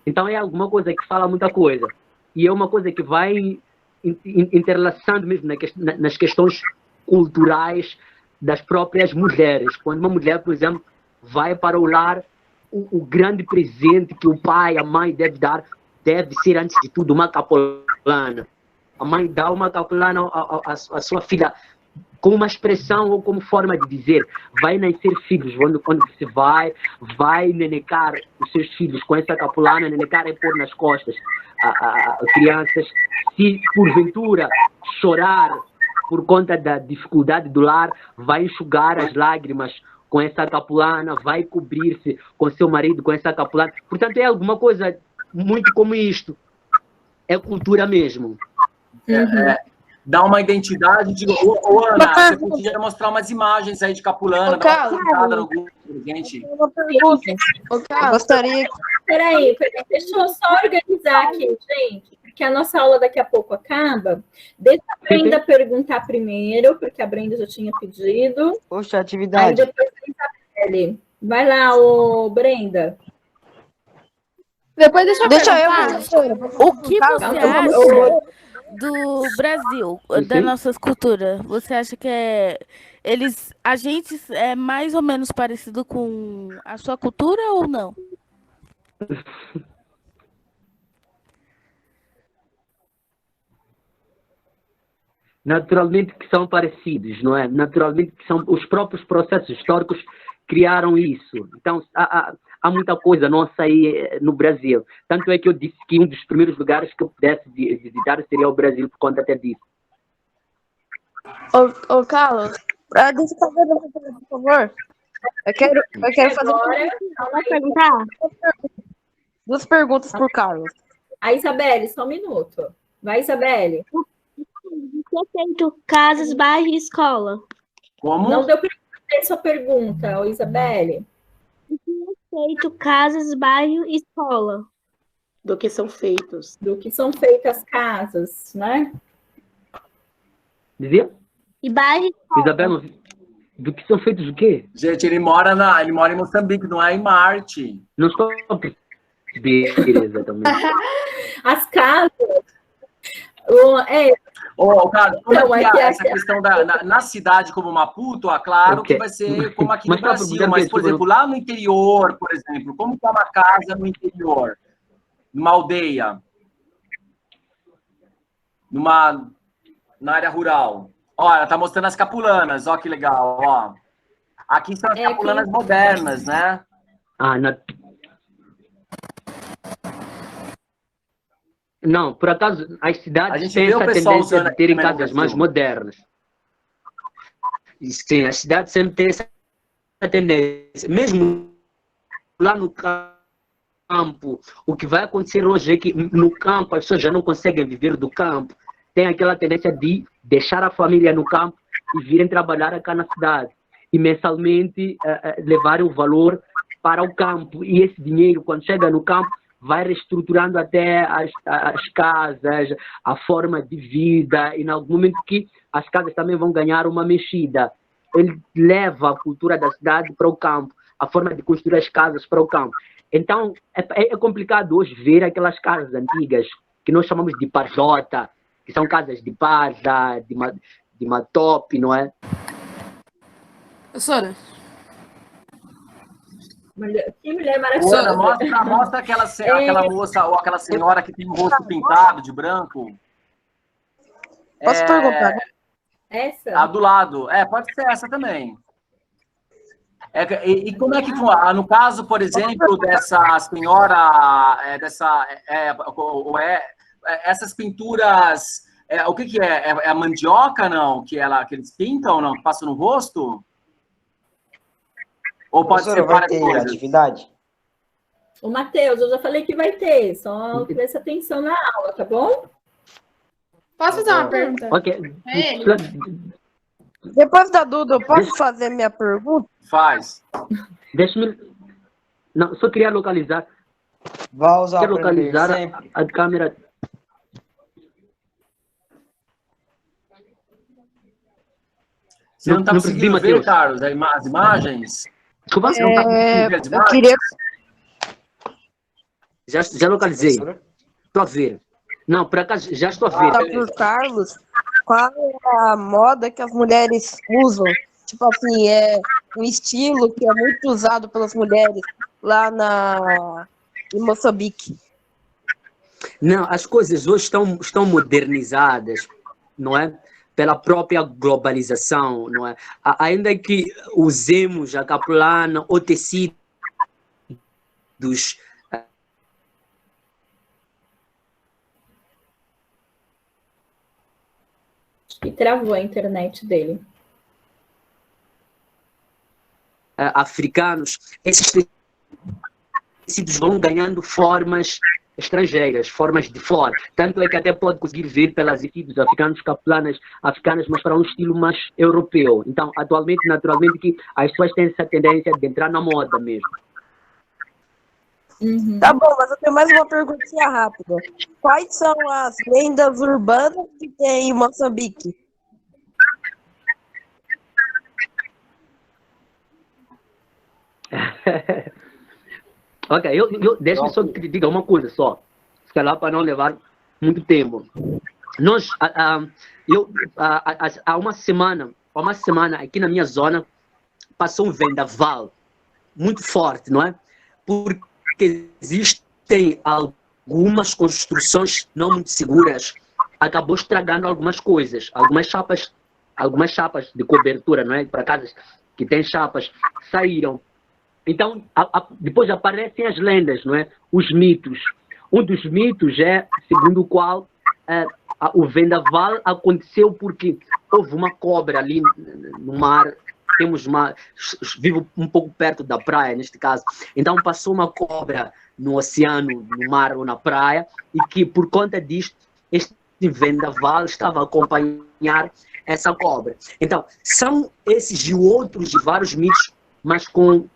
Então é alguma coisa que fala muita coisa. E é uma coisa que vai interlaçando mesmo nas questões culturais das próprias mulheres. Quando uma mulher, por exemplo, vai para o lar, o grande presente que o pai, a mãe deve dar, deve ser, antes de tudo, uma capulana. A mãe dá uma capulana à sua filha como uma expressão ou como forma de dizer, vai nascer filhos, quando você vai nenecar os seus filhos com essa capulana, nenecar é pôr nas costas a crianças. Se porventura chorar por conta da dificuldade do lar, vai enxugar as lágrimas com essa capulana, vai cobrir-se com seu marido com essa capulana. Portanto, é alguma coisa muito como isto. É cultura mesmo. Dá uma identidade de... Ana, você podia mostrar umas imagens aí de capulana, dar uma pintada no grupo, gente. Gostaria... Peraí, deixa eu só organizar aqui, gente, porque a nossa aula daqui a pouco acaba. Deixa a Brenda perguntar primeiro, porque a Brenda já tinha pedido. Poxa, atividade. Aí depois a Isabelle. Vai lá, Brenda. Depois deixa eu professora. O que você acha do Brasil, da nossa cultura? Você acha que a gente é mais ou menos parecido com a sua cultura ou não? Naturalmente que são parecidos, não é? Naturalmente que são os próprios processos históricos criaram isso. Então, há muita coisa nossa aí no Brasil. Tanto é que eu disse que um dos primeiros lugares que eu pudesse visitar seria o Brasil por conta até disso. Ô Carlos, deixa eu fazer, por favor. Eu quero fazer duas perguntas por Carlos. A Isabelle, só um minuto. Vai, Isabelle. Você feito casas, bairro e escola. Como? Não deu para entender sua pergunta, Isabelle. Feito casas, bairro e escola. Do que são feitos. Do que são feitas casas, né? Dizia? E bairro e escola. Isabelle, do que são feitos o quê? Gente, ele mora em Moçambique, não é em Marte. Não estou a perceber exatamente. As casas... Cara, como é que essa questão na cidade como Maputo, claro que vai ser como aqui no Brasil, mas, por exemplo, lá no interior, por exemplo, como que é uma casa no interior, numa aldeia? na área rural. Ó, ela tá mostrando as capulanas, ó que legal, ó. Aqui são as capulanas modernas, né? Não, por acaso, as cidades têm essa tendência de terem casas mais modernas. Sim, as cidades sempre têm essa tendência. Mesmo lá no campo, o que vai acontecer hoje é que no campo as pessoas já não conseguem viver do campo. Tem aquela tendência de deixar a família no campo e virem trabalhar cá na cidade. E mensalmente levarem o valor para o campo. E esse dinheiro, quando chega no campo, vai reestruturando até as casas, a forma de vida, e em algum momento que as casas também vão ganhar uma mexida. Ele leva a cultura da cidade para o campo, a forma de construir as casas para o campo. Então, é complicado hoje ver aquelas casas antigas, que nós chamamos de pajota, que são casas de paja, de matope, não é? Professora. Que mulher maravilhosa. Mostra aquela moça ou aquela senhora que tem o rosto pintado de branco. Posso perguntar? Essa? A do lado. Pode ser essa também. E como é que foi? No caso, por exemplo, dessa senhora, essas pinturas, o que é? É a mandioca, não? Que eles pintam, não? Que passam no rosto? Ou pode ser vai ter coisas? atividade? O Matheus, eu já falei que vai ter, só presta atenção na aula, tá bom? Posso fazer uma pergunta? Ok. Depois da Duda, eu posso fazer minha pergunta? Faz. Deixa-me... Não, só queria localizar. Vai usar quer localizar a câmera. Você não está conseguindo ver, Carlos, as imagens? Desculpa, você não está conseguindo ver as imagens? Eu queria... Já localizei. Estou a ver. Não, por acaso, já estou a ver. Por Carlos, qual é a moda que as mulheres usam? Tipo assim, é um estilo que é muito usado pelas mulheres lá em Moçambique. Não, as coisas hoje estão modernizadas, não é? Pela própria globalização, não é? Ainda que usemos a capulana ou tecidos E travou a internet dele. Africanos, esses tecidos vão ganhando formas estrangeiras, formas de fora. Tanto é que até pode conseguir ver pelas tecidos africanos, capulanas africanas, mas para um estilo mais europeu. Então, atualmente, naturalmente, que as pessoas têm essa tendência de entrar na moda mesmo. Uhum. Tá bom, mas eu tenho mais uma perguntinha rápida. Quais são as lendas urbanas que tem em Moçambique? Ok, deixa-me só te dizer uma coisa só, se calhar para não levar muito tempo. Nós, há uma semana aqui na minha zona, passou um vendaval muito forte, não é? Porque existem algumas construções não muito seguras, acabou estragando algumas coisas, algumas chapas de cobertura, não é? Para casas que têm chapas, saíram. Então, depois aparecem as lendas, não é? Os mitos. Um dos mitos é, segundo o qual o vendaval aconteceu porque houve uma cobra ali no mar. Vivo um pouco perto da praia, neste caso. Então, passou uma cobra no oceano, no mar ou na praia, e que, por conta disto, este vendaval estava a acompanhar essa cobra. Então, são esses e outros e vários mitos, mas com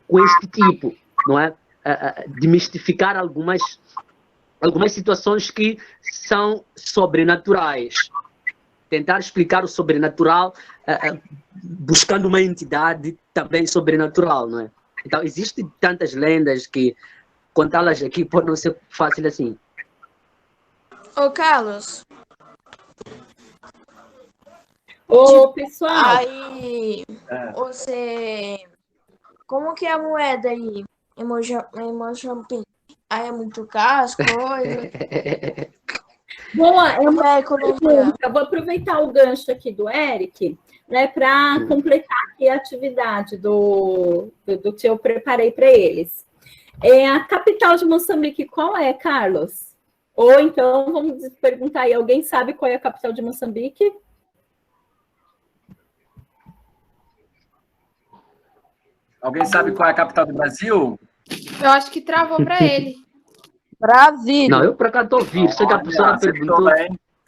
este tipo, não é? De mistificar algumas situações que são sobrenaturais. Tentar explicar o sobrenatural buscando uma entidade também sobrenatural, não é? Então, existem tantas lendas que contá-las aqui pode não ser fácil assim. Ô, Carlos. Ô, pessoal. Aí, você... Como que é a moeda aí em Moçambique? Aí é muito caro, as coisas. Boa, é uma pergunta. Eu vou aproveitar o gancho aqui do Eric, né, para completar aqui a atividade do que eu preparei para eles. A capital de Moçambique, qual é, Carlos? Ou então, vamos perguntar aí, alguém sabe qual é a capital de Moçambique? Alguém sabe qual é a capital do Brasil? Eu acho que travou para ele. Brasília. Não, eu por acaso estou ouvindo. Sei que a pessoa perguntou.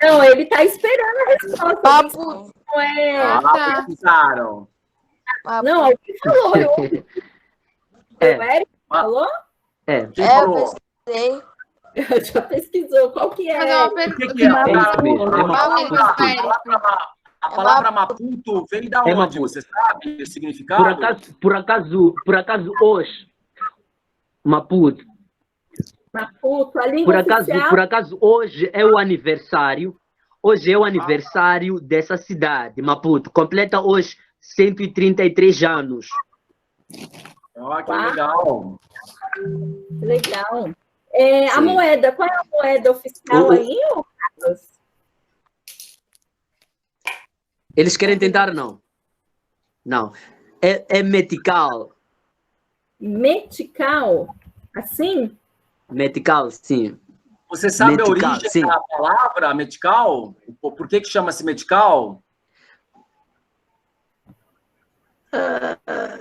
Não, ele está esperando a resposta. Papo. Não é... Pesquisaram. Não, alguém falou. O Eric falou? Quem falou? Pesquisei. Já pesquisou. Qual que é? O que é? A palavra Maputo vem da onde? Você sabe o significado? Por acaso hoje, Maputo. Maputo, a língua oficial. Por acaso hoje é o aniversário. Hoje é o aniversário dessa cidade, Maputo. Completa hoje 133 anos. Que legal. Que legal. A moeda, qual é a moeda oficial aí, Carlos? Eles querem tentar, não? Não. É metical. Metical? Assim? Metical, sim. Você sabe metical, a origem sim. da palavra metical? Por que chama-se metical?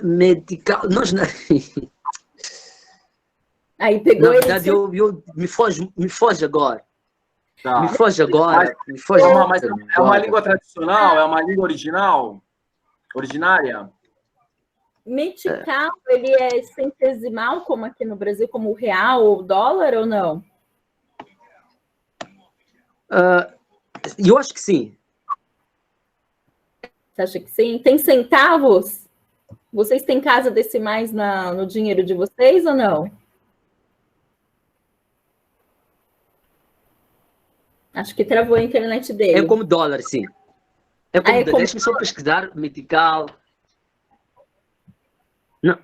Metical. Nós... Aí pegou. Na verdade, me foge agora. Tá. Me foge agora. Mas é uma língua tradicional? É uma língua originária? Metical, ele é centesimal, como aqui no Brasil, como o real ou o dólar, ou não? Eu acho que sim. Você acha que sim? Tem centavos? Vocês têm casa decimais no dinheiro de vocês ou não? Acho que travou a internet dele. É como dólar, sim. É como dólar. Deixa-me só pesquisar. Metical. Não.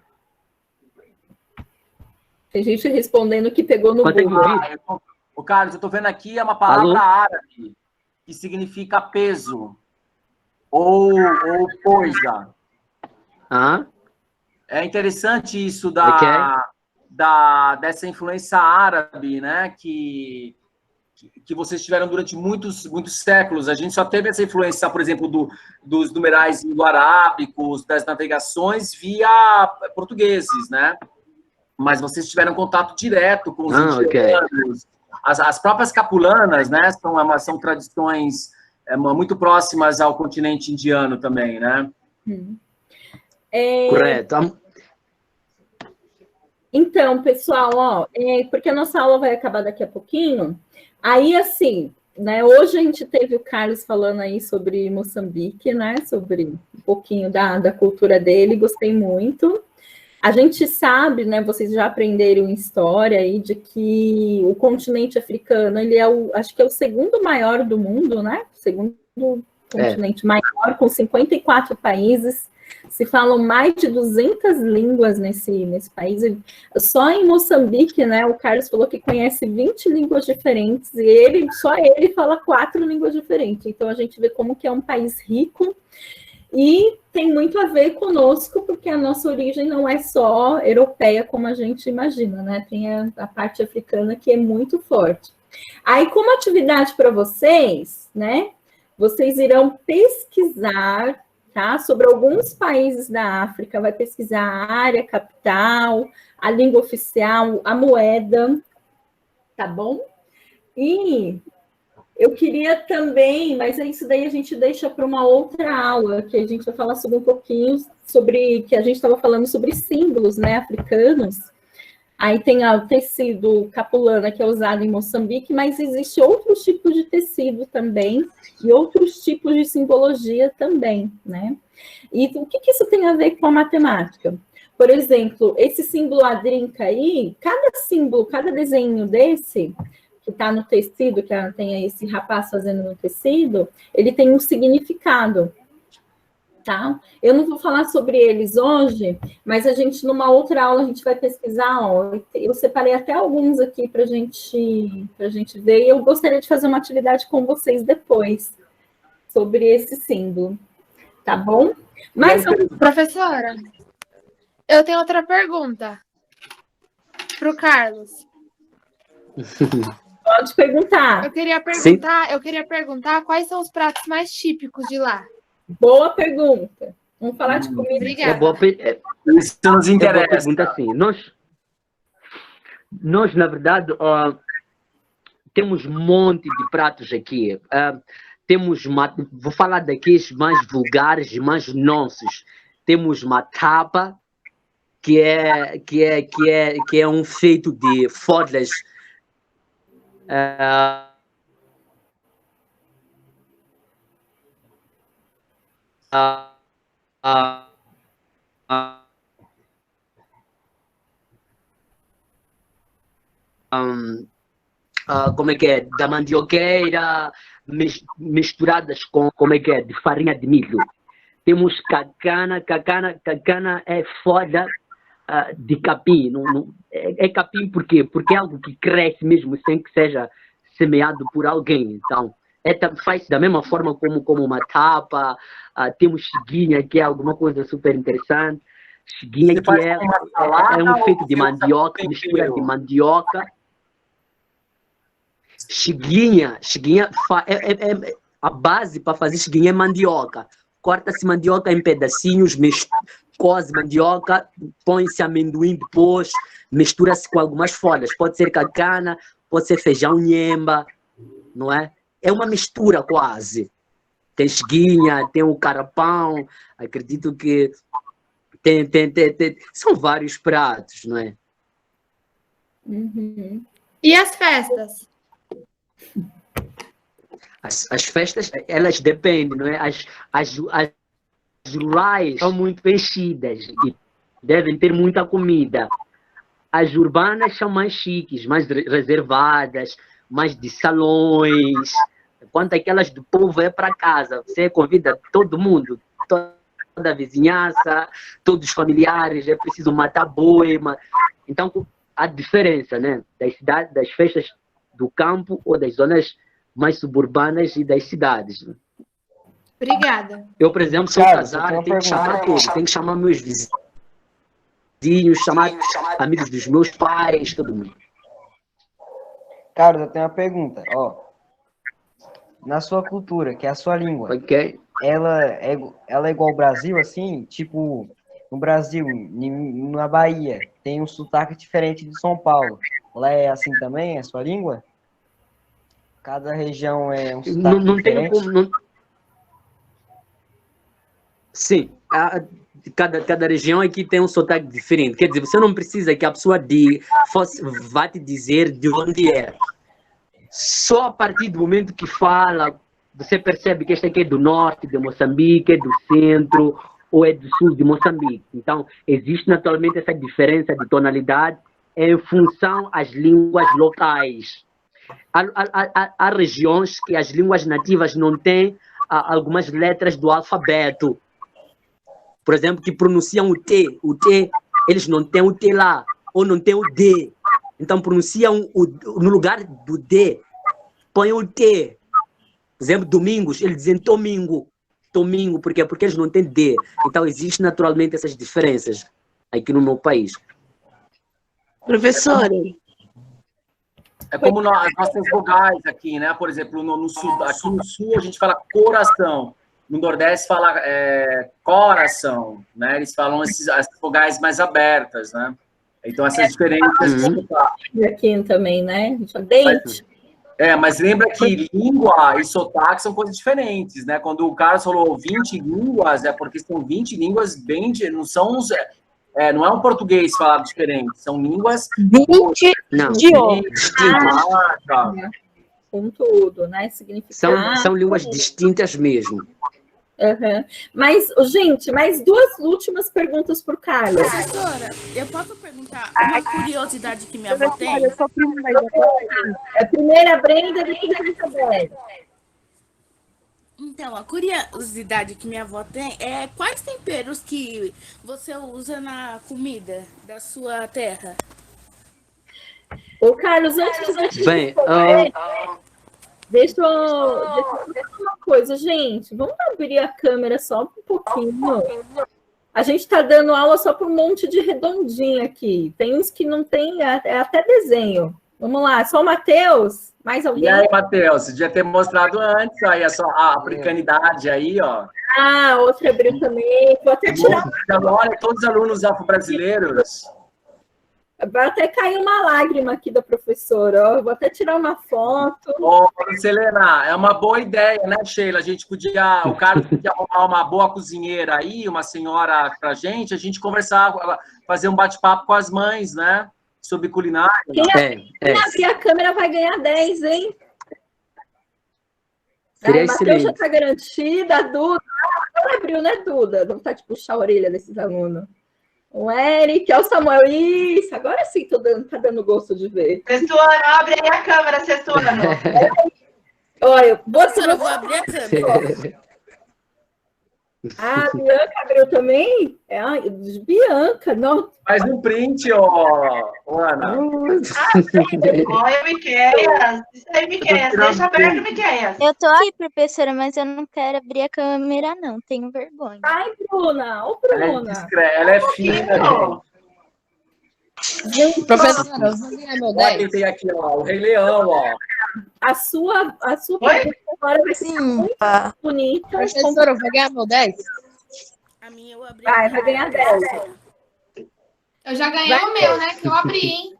Tem gente respondendo que pegou no Google. O Carlos, eu estou vendo aqui, é uma palavra árabe que significa peso ou coisa. É interessante isso dessa influência árabe, né? Que vocês tiveram durante muitos séculos. A gente só teve essa influência, por exemplo, dos numerais indo-arábicos, das navegações via portugueses, né? Mas vocês tiveram contato direto com os indianos. As próprias capulanas, né? São tradições muito próximas ao continente indiano também, né? Correto. Então, pessoal, porque a nossa aula vai acabar daqui a pouquinho. Aí, assim, né, hoje a gente teve o Carlos falando aí sobre Moçambique, né, sobre um pouquinho da cultura dele, gostei muito. A gente sabe, né, vocês já aprenderam história aí de que o continente africano, ele acho que é o segundo maior do mundo, né, segundo continente maior, com 54 países. Se falam mais de 200 línguas nesse país. Só em Moçambique, né, o Carlos falou que conhece 20 línguas diferentes, e só ele fala 4 línguas diferentes. Então, a gente vê como que é um país rico, e tem muito a ver conosco, porque a nossa origem não é só europeia, como a gente imagina, né? Tem a parte africana que é muito forte. Aí, como atividade para vocês, né, vocês irão pesquisar, tá, sobre alguns países da África, vai pesquisar a área, a capital, a língua oficial, a moeda, tá bom? E eu queria também, mas isso daí a gente deixa para uma outra aula, que a gente vai falar sobre um pouquinho sobre, que a gente estava falando sobre símbolos, né, africanos. Aí tem o tecido capulana, que é usado em Moçambique, mas existe outros tipos de tecido também, e outros tipos de simbologia também, né? E o que isso tem a ver com a matemática? Por exemplo, esse símbolo adrinca aí, cada símbolo, cada desenho desse, que está no tecido, que tem esse rapaz fazendo no tecido, ele tem um significado, tá? Eu não vou falar sobre eles hoje, mas a gente, numa outra aula, a gente vai pesquisar, ó, eu separei até alguns aqui para a gente ver, e eu gostaria de fazer uma atividade com vocês depois, sobre esse símbolo, tá bom? Mas, professora, eu tenho outra pergunta para o Carlos. Pode perguntar. Eu queria perguntar quais são os pratos mais típicos de lá. Boa pergunta. Vamos falar de comida. Obrigada. Isso nos interessa. Pergunta assim. Nós na verdade, temos um monte de pratos aqui. Vou falar daqueles mais vulgares, mais nossos. Temos matapa, que é um feito de folhas como é que é, da mandioqueira, misturadas com, como é que é, de farinha de milho. Temos cacana é folha de capim. É capim por quê? Porque é algo que cresce mesmo sem que seja semeado por alguém. Então, faz da mesma forma como uma tapa. Temos chiguinha, que é alguma coisa super interessante. Chiguinha que é um feito de mandioca, mistura de mandioca. Chiguinha, a base para fazer chiguinha é mandioca. Corta-se mandioca em pedacinhos, coze mandioca, põe-se amendoim depois, mistura-se com algumas folhas. Pode ser cacana, pode ser feijão nhemba, não é? É uma mistura quase. Tem chiguinha, tem o carapão, acredito que tem são vários pratos, não é? Uhum. E as festas? As festas, elas dependem, não é? As rurais são muito enchidas e devem ter muita comida. As urbanas são mais chiques, mais reservadas, mais de salões. Quanto aquelas do povo é para casa, você convida todo mundo, toda a vizinhança, todos os familiares, é preciso matar boi. Então, a diferença, né, das festas do campo ou das zonas mais suburbanas e das cidades. Obrigada. Eu, por exemplo, sou casado, tenho que chamar todos, tenho que chamar meus vizinhos, chamar amigos dos meus pais, todo mundo. Carlos, eu tenho uma pergunta, ó. Na sua cultura, que é a sua língua, ela é igual ao Brasil, assim? Tipo, no Brasil, na Bahia, tem um sotaque diferente de São Paulo. Lá é assim também, a sua língua? Cada região é um sotaque diferente? Sim, cada região aqui tem um sotaque diferente. Quer dizer, você não precisa que a pessoa vá te dizer de onde é. Só a partir do momento que fala, você percebe que este aqui é do norte de Moçambique, é do centro ou é do sul de Moçambique. Então, existe naturalmente essa diferença de tonalidade em função às línguas locais. Há regiões que as línguas nativas não têm algumas letras do alfabeto. Por exemplo, que pronunciam o T. O T, eles não têm o T lá, ou não têm o D. Então, pronunciam no lugar do D, põem o T. Por exemplo, domingos, eles dizem domingo. Domingo, por quê? Porque eles não têm D. Então, existem naturalmente essas diferenças aqui no meu país. Professora. É como as nossas vogais aqui, né? Por exemplo, no sul, aqui no sul a gente fala coração. No Nordeste fala coração, né? Eles falam as vogais mais abertas, né? Então, essas diferenças... Aqui também, né? Dente. Mas lembra que língua e sotaque são coisas diferentes, né? Quando o Carlos falou 20 línguas, é porque são 20 línguas bem... Não são... não é um português falado diferente, são línguas... 20 idiomas. Com tudo, né? Significado. São línguas distintas mesmo. Uhum. Mas, gente, mais duas últimas perguntas para o Carlos. Professora, eu posso perguntar uma curiosidade que minha avó tem? Eu sou a primeira Brenda, depois a Isabel. Então, a curiosidade que minha avó tem é quais temperos que você usa na comida da sua terra? Ô, Carlos, antes de Bem, responder, deixa eu falar uma coisa, gente. Vamos abrir a câmera só um pouquinho. A gente está dando aula só para um monte de redondinho aqui. Tem uns que não tem, é até desenho. Vamos lá, só o Matheus? Mais alguém? E aí, Matheus, você devia ter mostrado antes aí a africanidade aí, ó. Ah, outra abriu também. Vou até tirar. Olha, todos os alunos afro-brasileiros. Vai até cair uma lágrima aqui da professora. Ó. Vou até tirar uma foto. Ô, Selena, é uma boa ideia, né, Sheila? A gente podia, o Carlos podia arrumar uma boa cozinheira aí, uma senhora pra gente, a gente conversar, fazer um bate-papo com as mães, né? Sobre culinária. Quem abrir a câmera vai ganhar 10, hein? Seria Matheus excelente. já está garantida, a Duda. Não abriu, né, Duda? Não tá de puxar a orelha desses alunos. O Eric, o Samuel. Isso, agora sim tá dando gosto de ver. Sextuano, abre aí a câmera, Sextuano. Olha, vou abrir a câmera. Ah, a Bianca abriu também? É a Bianca, não. Faz um print, ó, Ana. Olha, Miqueias. Isso aí, Miqueias. Deixa aberto, Miqueias. Eu tô aqui, professora, mas eu não quero abrir a câmera, não. Tenho vergonha. Ai, Bruna. Ô, Bruna. Ela é fina, gente. Professora, eu vou ganhar meu 10. Olha, tem aqui, ó, o Rei Leão, ó. A sua pergunta agora vai ser muito bonita. Professora, eu vou ganhar meu 10. A minha eu abri. Vai ganhar 10. Eu já ganhei o meu, né? Que eu abri, hein?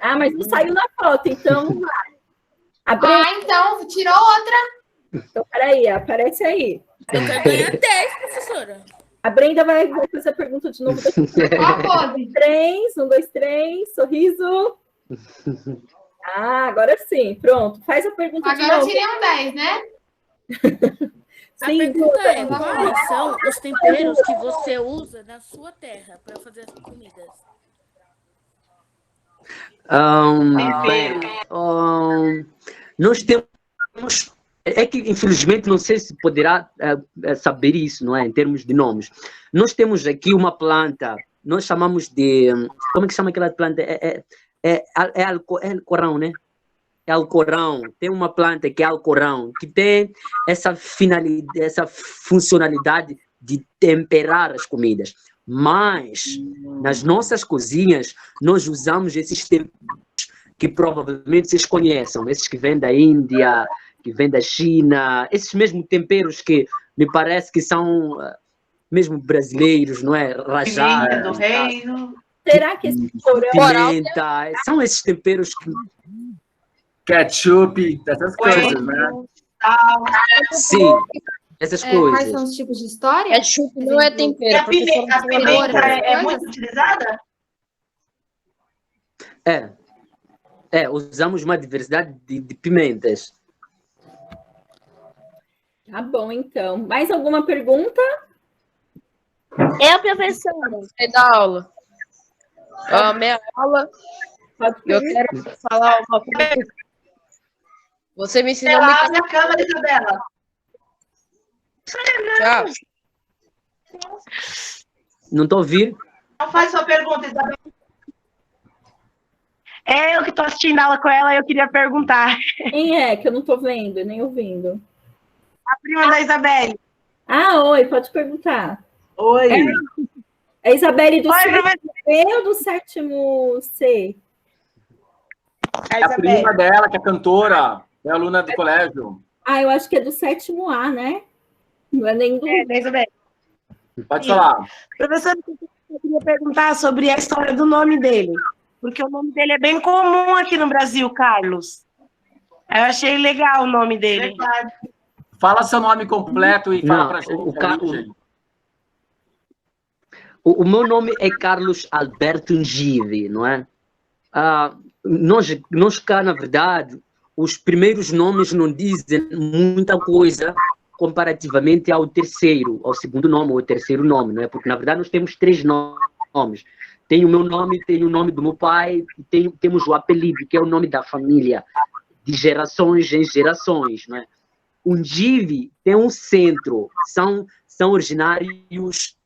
Ah, mas não saiu na foto, então vai. Então, tirou outra. Então, peraí, aparece aí. Eu quero ganhar 10, professora. A Brenda vai fazer a pergunta de novo. Qual pode? 3, 1, 2, 3, sorriso. Ah, agora sim, pronto. Faz a pergunta de novo. Agora eu tirei um 10, né? A pergunta é, quais são os temperos que você usa na sua terra para fazer as comidas? Nós temos... É que, infelizmente, não sei se poderá saber isso, não é? Em termos de nomes. Nós temos aqui uma planta, nós chamamos de... Como é que chama aquela planta? É alcorão, né? É alcorão. Tem uma planta que é alcorão, que tem essa finalidade, essa funcionalidade de temperar as comidas. Mas, nas nossas cozinhas, nós usamos esses temperos que provavelmente vocês conheçam, esses que vêm da Índia, que vêm da China, esses mesmos temperos que me parece que são mesmo brasileiros, não é? Rajados. Do reino. Será que esse pimenta, são esses temperos que... Ketchup, essas coisas, né? Sim, essas coisas. Quais são os tipos de história? Ketchup não é tempero. A pimenta é muito utilizada? Usamos uma diversidade de pimentas. Tá bom, então. Mais alguma pergunta? Eu, professora. Você dá aula. Minha aula, eu quero falar uma coisa. Você me ensinou muito. Abre a câmera, Isabela. Tchau. Não estou ouvindo. Não faz sua pergunta, Isabela. É eu que estou assistindo a aula com ela e eu queria perguntar. Quem é? Que eu não estou vendo, nem ouvindo. A prima da Isabelle. Ah, oi, pode perguntar. Oi. É a Isabelle do sétimo B ou do sétimo C? É a prima dela, que é cantora, é aluna do colégio. Ah, eu acho que é do sétimo A, né? Não é nem do... da Isabelle. Pode falar. Professor, eu queria perguntar sobre a história do nome dele. Porque o nome dele é bem comum aqui no Brasil, Carlos. Eu achei legal o nome dele. Fala seu nome completo e fala pra gente. O meu nome é Carlos Alberto Ngive, não é? Nós cá, na verdade, os primeiros nomes não dizem muita coisa comparativamente ao segundo nome ou ao terceiro nome, não é? Porque, na verdade, nós temos 3 nomes. Tem o meu nome, tem o nome do meu pai, e temos o apelido, que é o nome da família, de gerações em gerações, não é? Ungive tem um centro, são originários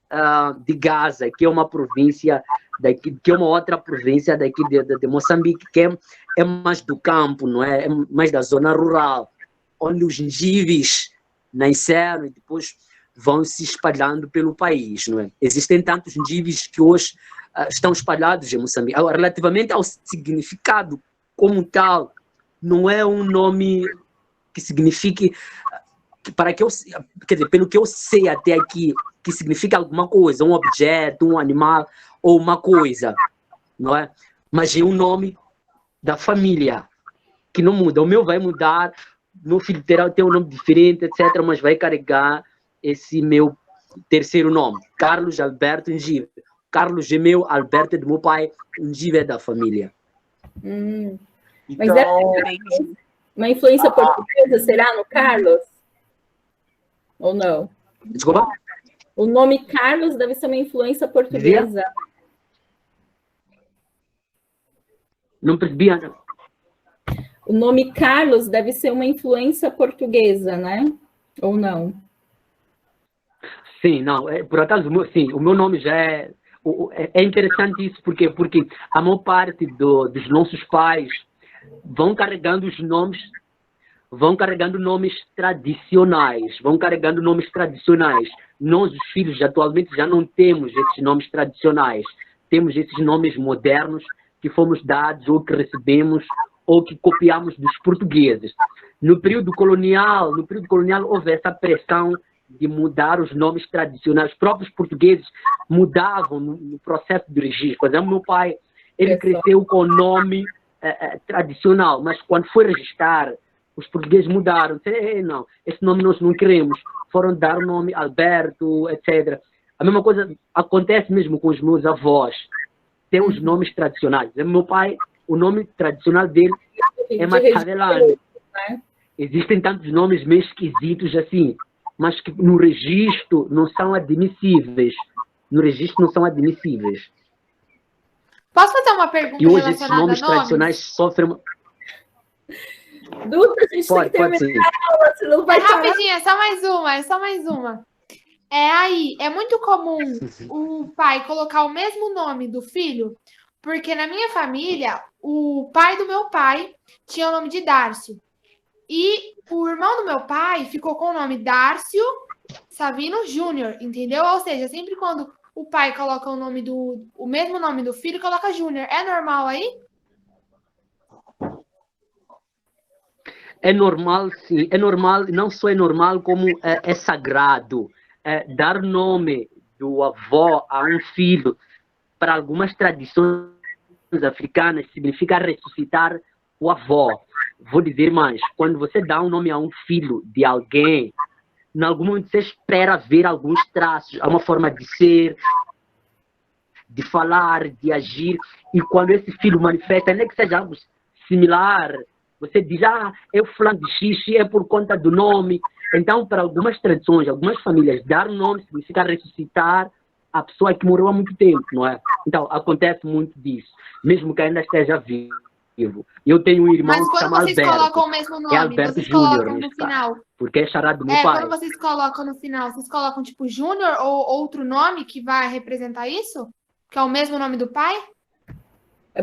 de Gaza, que é uma província daqui, que é uma outra província daqui de Moçambique, que é mais do campo, não é? É mais da zona rural, onde os Ngives nasceram e depois vão se espalhando pelo país, não é? Existem tantos Ngives que hoje estão espalhados em Moçambique. Agora, relativamente ao significado como tal, não é um nome que signifique, quer dizer, pelo que eu sei até aqui, que significa alguma coisa, um objeto, um animal ou uma coisa, não é? Mas é um nome da família, que não muda. O meu vai mudar, meu filho terá um nome diferente, etc., mas vai carregar esse meu terceiro nome, Carlos Alberto Ngive. Carlos é meu, Alberto é do meu pai, Ngive é da família. Mas é uma influência portuguesa, será, no Carlos? Ou não? Desculpa? O nome Carlos deve ser uma influência portuguesa. Não percebi, Ana. O nome Carlos deve ser uma influência portuguesa, né? Ou não? Sim, não. Por acaso, sim, o meu nome já é... É interessante isso, porque a maior parte dos nossos pais vão carregando nomes tradicionais, Nós, os filhos, atualmente já não temos esses nomes tradicionais, temos esses nomes modernos que fomos dados ou que recebemos ou que copiamos dos portugueses. No período colonial houve essa pressão de mudar os nomes tradicionais. Os próprios portugueses mudavam no processo de registro. Por exemplo, meu pai, ele cresceu com o nome tradicional, mas quando foi registrar, os portugueses mudaram. Não, esse nome nós não queremos. Foram dar o nome Alberto, etc. A mesma coisa acontece mesmo com os meus avós. Tem os nomes tradicionais. Meu pai, o nome tradicional dele é Machadelano. Existem tantos nomes meio esquisitos assim, mas que no registro não são admissíveis. Posso fazer uma pergunta e hoje esses relacionada nomes a nomes? tradicionais sofrem... Duda, a gente tem que terminar a aula, senão vai parar. Rapidinho, é só mais uma. É muito comum o pai colocar o mesmo nome do filho, porque na minha família, o pai do meu pai tinha o nome de Dárcio. E o irmão do meu pai ficou com o nome Dárcio Savino Júnior, entendeu? Ou seja, sempre quando o pai coloca o mesmo nome do filho, coloca Júnior. É normal aí? É normal, sim. É normal, não só é normal, como é sagrado. Dar nome do avô a um filho, para algumas tradições africanas, significa ressuscitar o avô. Vou dizer mais, quando você dá um nome a um filho de alguém, em algum momento você espera ver alguns traços, uma forma de ser, de falar, de agir, e quando esse filho manifesta, nem que seja algo similar, você diz, é o fulano de xixi, é por conta do nome. Então, para algumas tradições, algumas famílias, dar um nome significa ressuscitar a pessoa que morreu há muito tempo, não é? Então, acontece muito disso, mesmo que ainda esteja vivo. Eu tenho um irmão que se chama Alberto. Mas quando vocês colocam o mesmo nome, Alberto vocês Júnior, colocam no final. Porque é charado do meu pai. Quando vocês colocam no final, vocês colocam tipo Júnior ou outro nome que vai representar isso? Que é o mesmo nome do pai?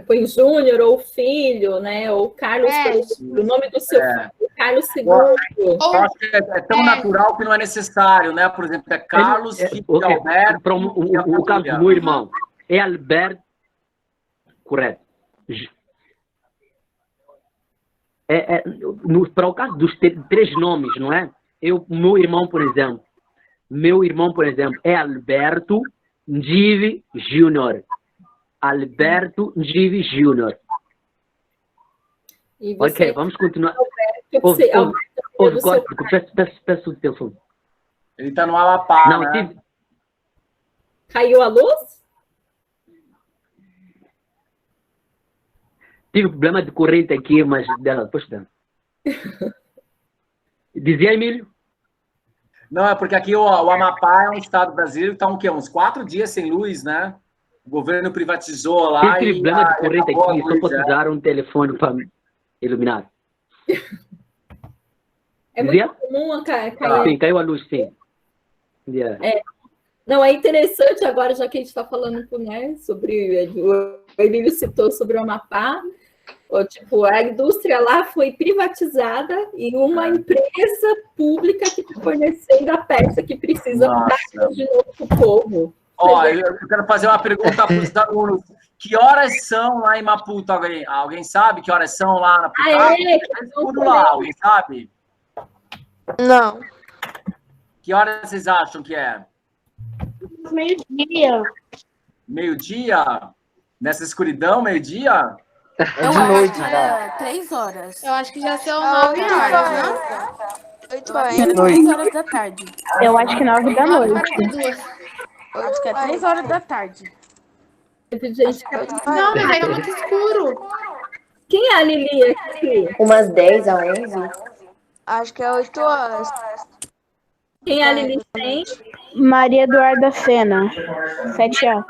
Põe Júnior ou filho, né? Ou Carlos, o nome do seu filho, Carlos II. Eu acho que é tão natural que não é necessário, né? Por exemplo, é Carlos, filho de Alberto. O caso do meu irmão é Alberto, correto. Para o caso dos três nomes, não é? Meu irmão, por exemplo, é Alberto Ngive Júnior. Alberto Ngive Júnior. Ok, vamos continuar. Peço atenção. Ele está no Amapá, não, né? Caiu a luz? Tive problema de corrente aqui, mas depois dá. Dizia, Emílio? Não, é porque aqui o Amapá é um estado brasileiro que está uns 4 dias sem luz, né? O governo privatizou lá. Tive problema de corrente aqui, só posso usar um telefone para iluminar. É muito comum cair. Sim, caiu a luz, sim. Yeah. Não, é interessante agora, já que a gente está falando, né, sobre... O Emílio citou sobre o Amapá. Tipo, a indústria lá foi privatizada e uma empresa pública que está fornecendo a peça que precisa dar de novo para o povo. Ó, eu quero fazer uma pergunta para os alunos. Que horas são lá em Maputo? Alguém sabe que horas são lá na Puta? Lá, alguém sabe? Não. Que horas vocês acham que é? Meio-dia. Meio-dia? Nessa escuridão, meio-dia? É de noite, já. 3 horas. Eu acho que já são 9 horas, não? 8 horas. 3 horas da tarde. Eu acho que 9 da noite. Acho que é 3 horas da tarde. Não, mas aí é muito escuro. Quem é a Lili aqui? Umas 10 a 11. Acho que é 8 horas. Quem é a Lili tem? Maria Eduarda Sena, 7 anos.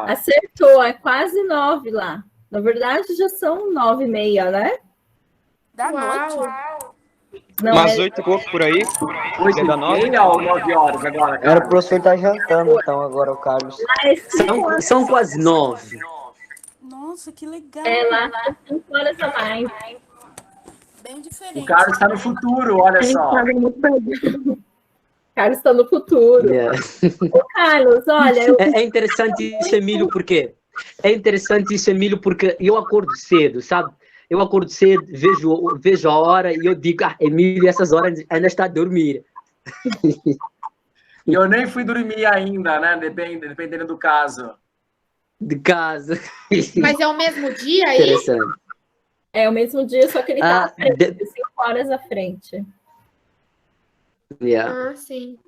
Acertou, é quase 9 lá. Na verdade, já são 9h30, né? Da noite. Não, umas 8 e pouco por aí? 8h30 ou 9 horas agora? Era o professor tá jantando, então, agora o Carlos. São quase 9. Nossa, que legal. Lá são 5 horas a mais. Bem diferente. O Carlos está no futuro, olha só. Carlos está no futuro. Yeah. Ô, Carlos, olha... É interessante isso, Emílio, porque... É interessante isso, Emílio, porque eu acordo cedo, sabe? Eu acordo cedo, vejo a hora e eu digo, Emílio, essas horas ainda está a dormir. E eu nem fui dormir ainda, né? Dependendo do caso. De casa. Mas é o mesmo dia aí? Interessante. É o mesmo dia, só que ele está à frente, 5 horas à frente. Yeah. Ah, sim.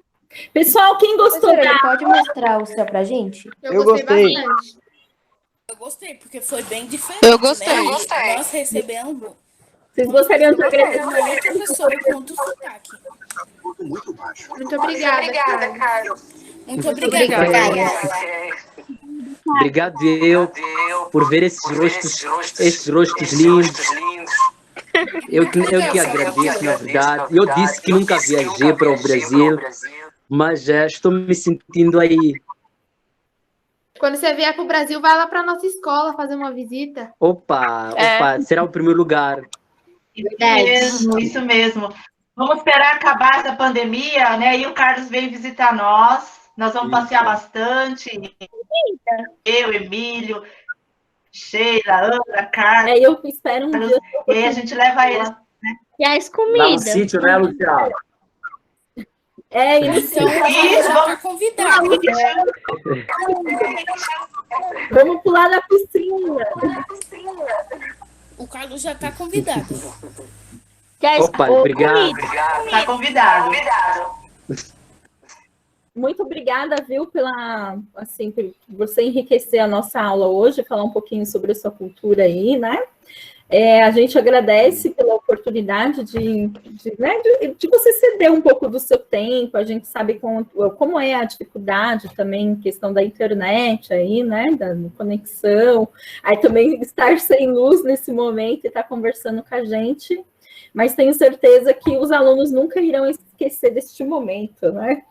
Pessoal, quem gostou da... Pode mostrar o seu pra gente? Eu gostei bastante. Eu gostei, porque foi bem diferente. Eu gostei. Né? Nós recebemos... Vocês gostariam de agradecer? Uma professora com outro sotaque. Muito obrigada, Carlos. Muito obrigada. Obrigado eu por ver esses rostos lindos. Eu que agradeço, na verdade. Eu disse que nunca viajei para o Brasil, mas já estou me sentindo aí. Quando você vier para o Brasil, vai lá para nossa escola fazer uma visita. Opa, será o primeiro lugar. Isso mesmo. Vamos esperar acabar essa pandemia, né? E o Carlos vem visitar nós. Nós vamos passear bastante. Eu, Emílio, Sheila, Ana, Carlos. Eu espero um dia. E aí a gente leva eles. Né? E as comidas. Lá no sítio, né, Luciano? Isso, vamos convidar. Vamos pular na piscina. O Carlos já está convidado. Opa, obrigado. Está convidado. Muito obrigada, viu, por você enriquecer a nossa aula hoje, falar um pouquinho sobre a sua cultura aí, né? A gente agradece pela oportunidade de você ceder um pouco do seu tempo. A gente sabe como é a dificuldade também, questão da internet aí, né? Da conexão. Aí também estar sem luz nesse momento e estar conversando com a gente. Mas tenho certeza que os alunos nunca irão esquecer deste momento, né?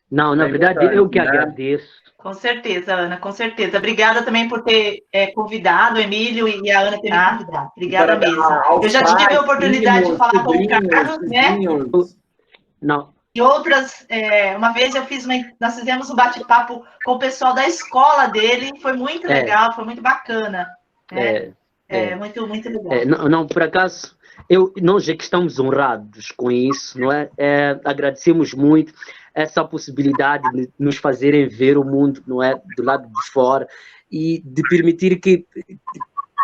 Não, na verdade, eu que agradeço. Com certeza, Ana, com certeza. Obrigada também por ter convidado o Emílio e a Ana ter me convidado. Obrigada mesmo. Eu já tive a oportunidade de falar com o Carlos, né? Não. E outras, uma vez nós fizemos um bate-papo com o pessoal da escola dele, foi muito legal, foi muito bacana. Muito, muito legal. Não, por acaso, nós já que estamos honrados com isso, não é? Agradecemos muito essa possibilidade de nos fazerem ver o mundo, não é, do lado de fora, e de permitir que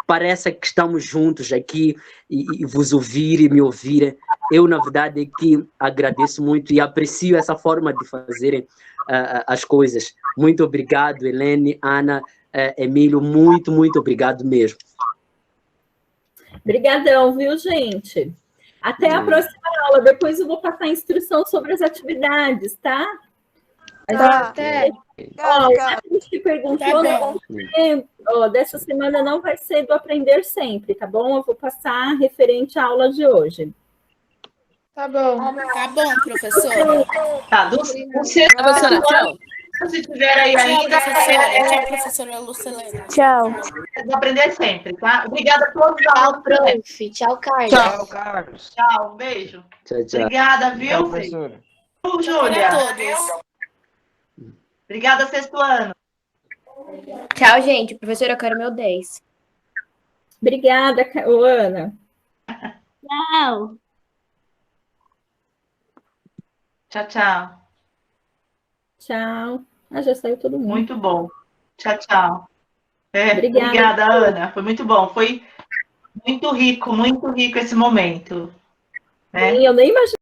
pareça que estamos juntos aqui e vos ouvir e me ouvirem. Eu, na verdade, é que agradeço muito e aprecio essa forma de fazerem as coisas. Muito obrigado, Helene, Ana, Emílio, muito, muito obrigado mesmo. Obrigadão, viu, gente? Até a próxima aula. Depois eu vou passar a instrução sobre as atividades, tá? Até. A gente perguntou ó, dessa semana não vai ser do Aprender Sempre, tá bom? Eu vou passar referente à aula de hoje. Tá bom. Tá bom, professora. Tá, do sexto Professora, ano, tchau. se tiver aí Tchau, ainda, professora. Tchau, professora Lucilene. Tchau. vou aprender sempre, tá? Obrigada a todos da aula. Prof. Tchau, Carlos. Tchau, Carlos. Tchau, um beijo. Tchau, tchau. Obrigada, viu? Tchau, professora. Júlia. Para todos. Obrigada, sexto ano. Tchau, gente. Professora, eu quero meu 10. Obrigada, Ana. Tchau. Tchau, tchau. Tchau. Ah, já saiu todo mundo. Muito bom. Tchau, tchau. Obrigada. Obrigada, Ana. Foi muito bom. Foi muito rico esse momento. Né? Sim, eu nem imagino.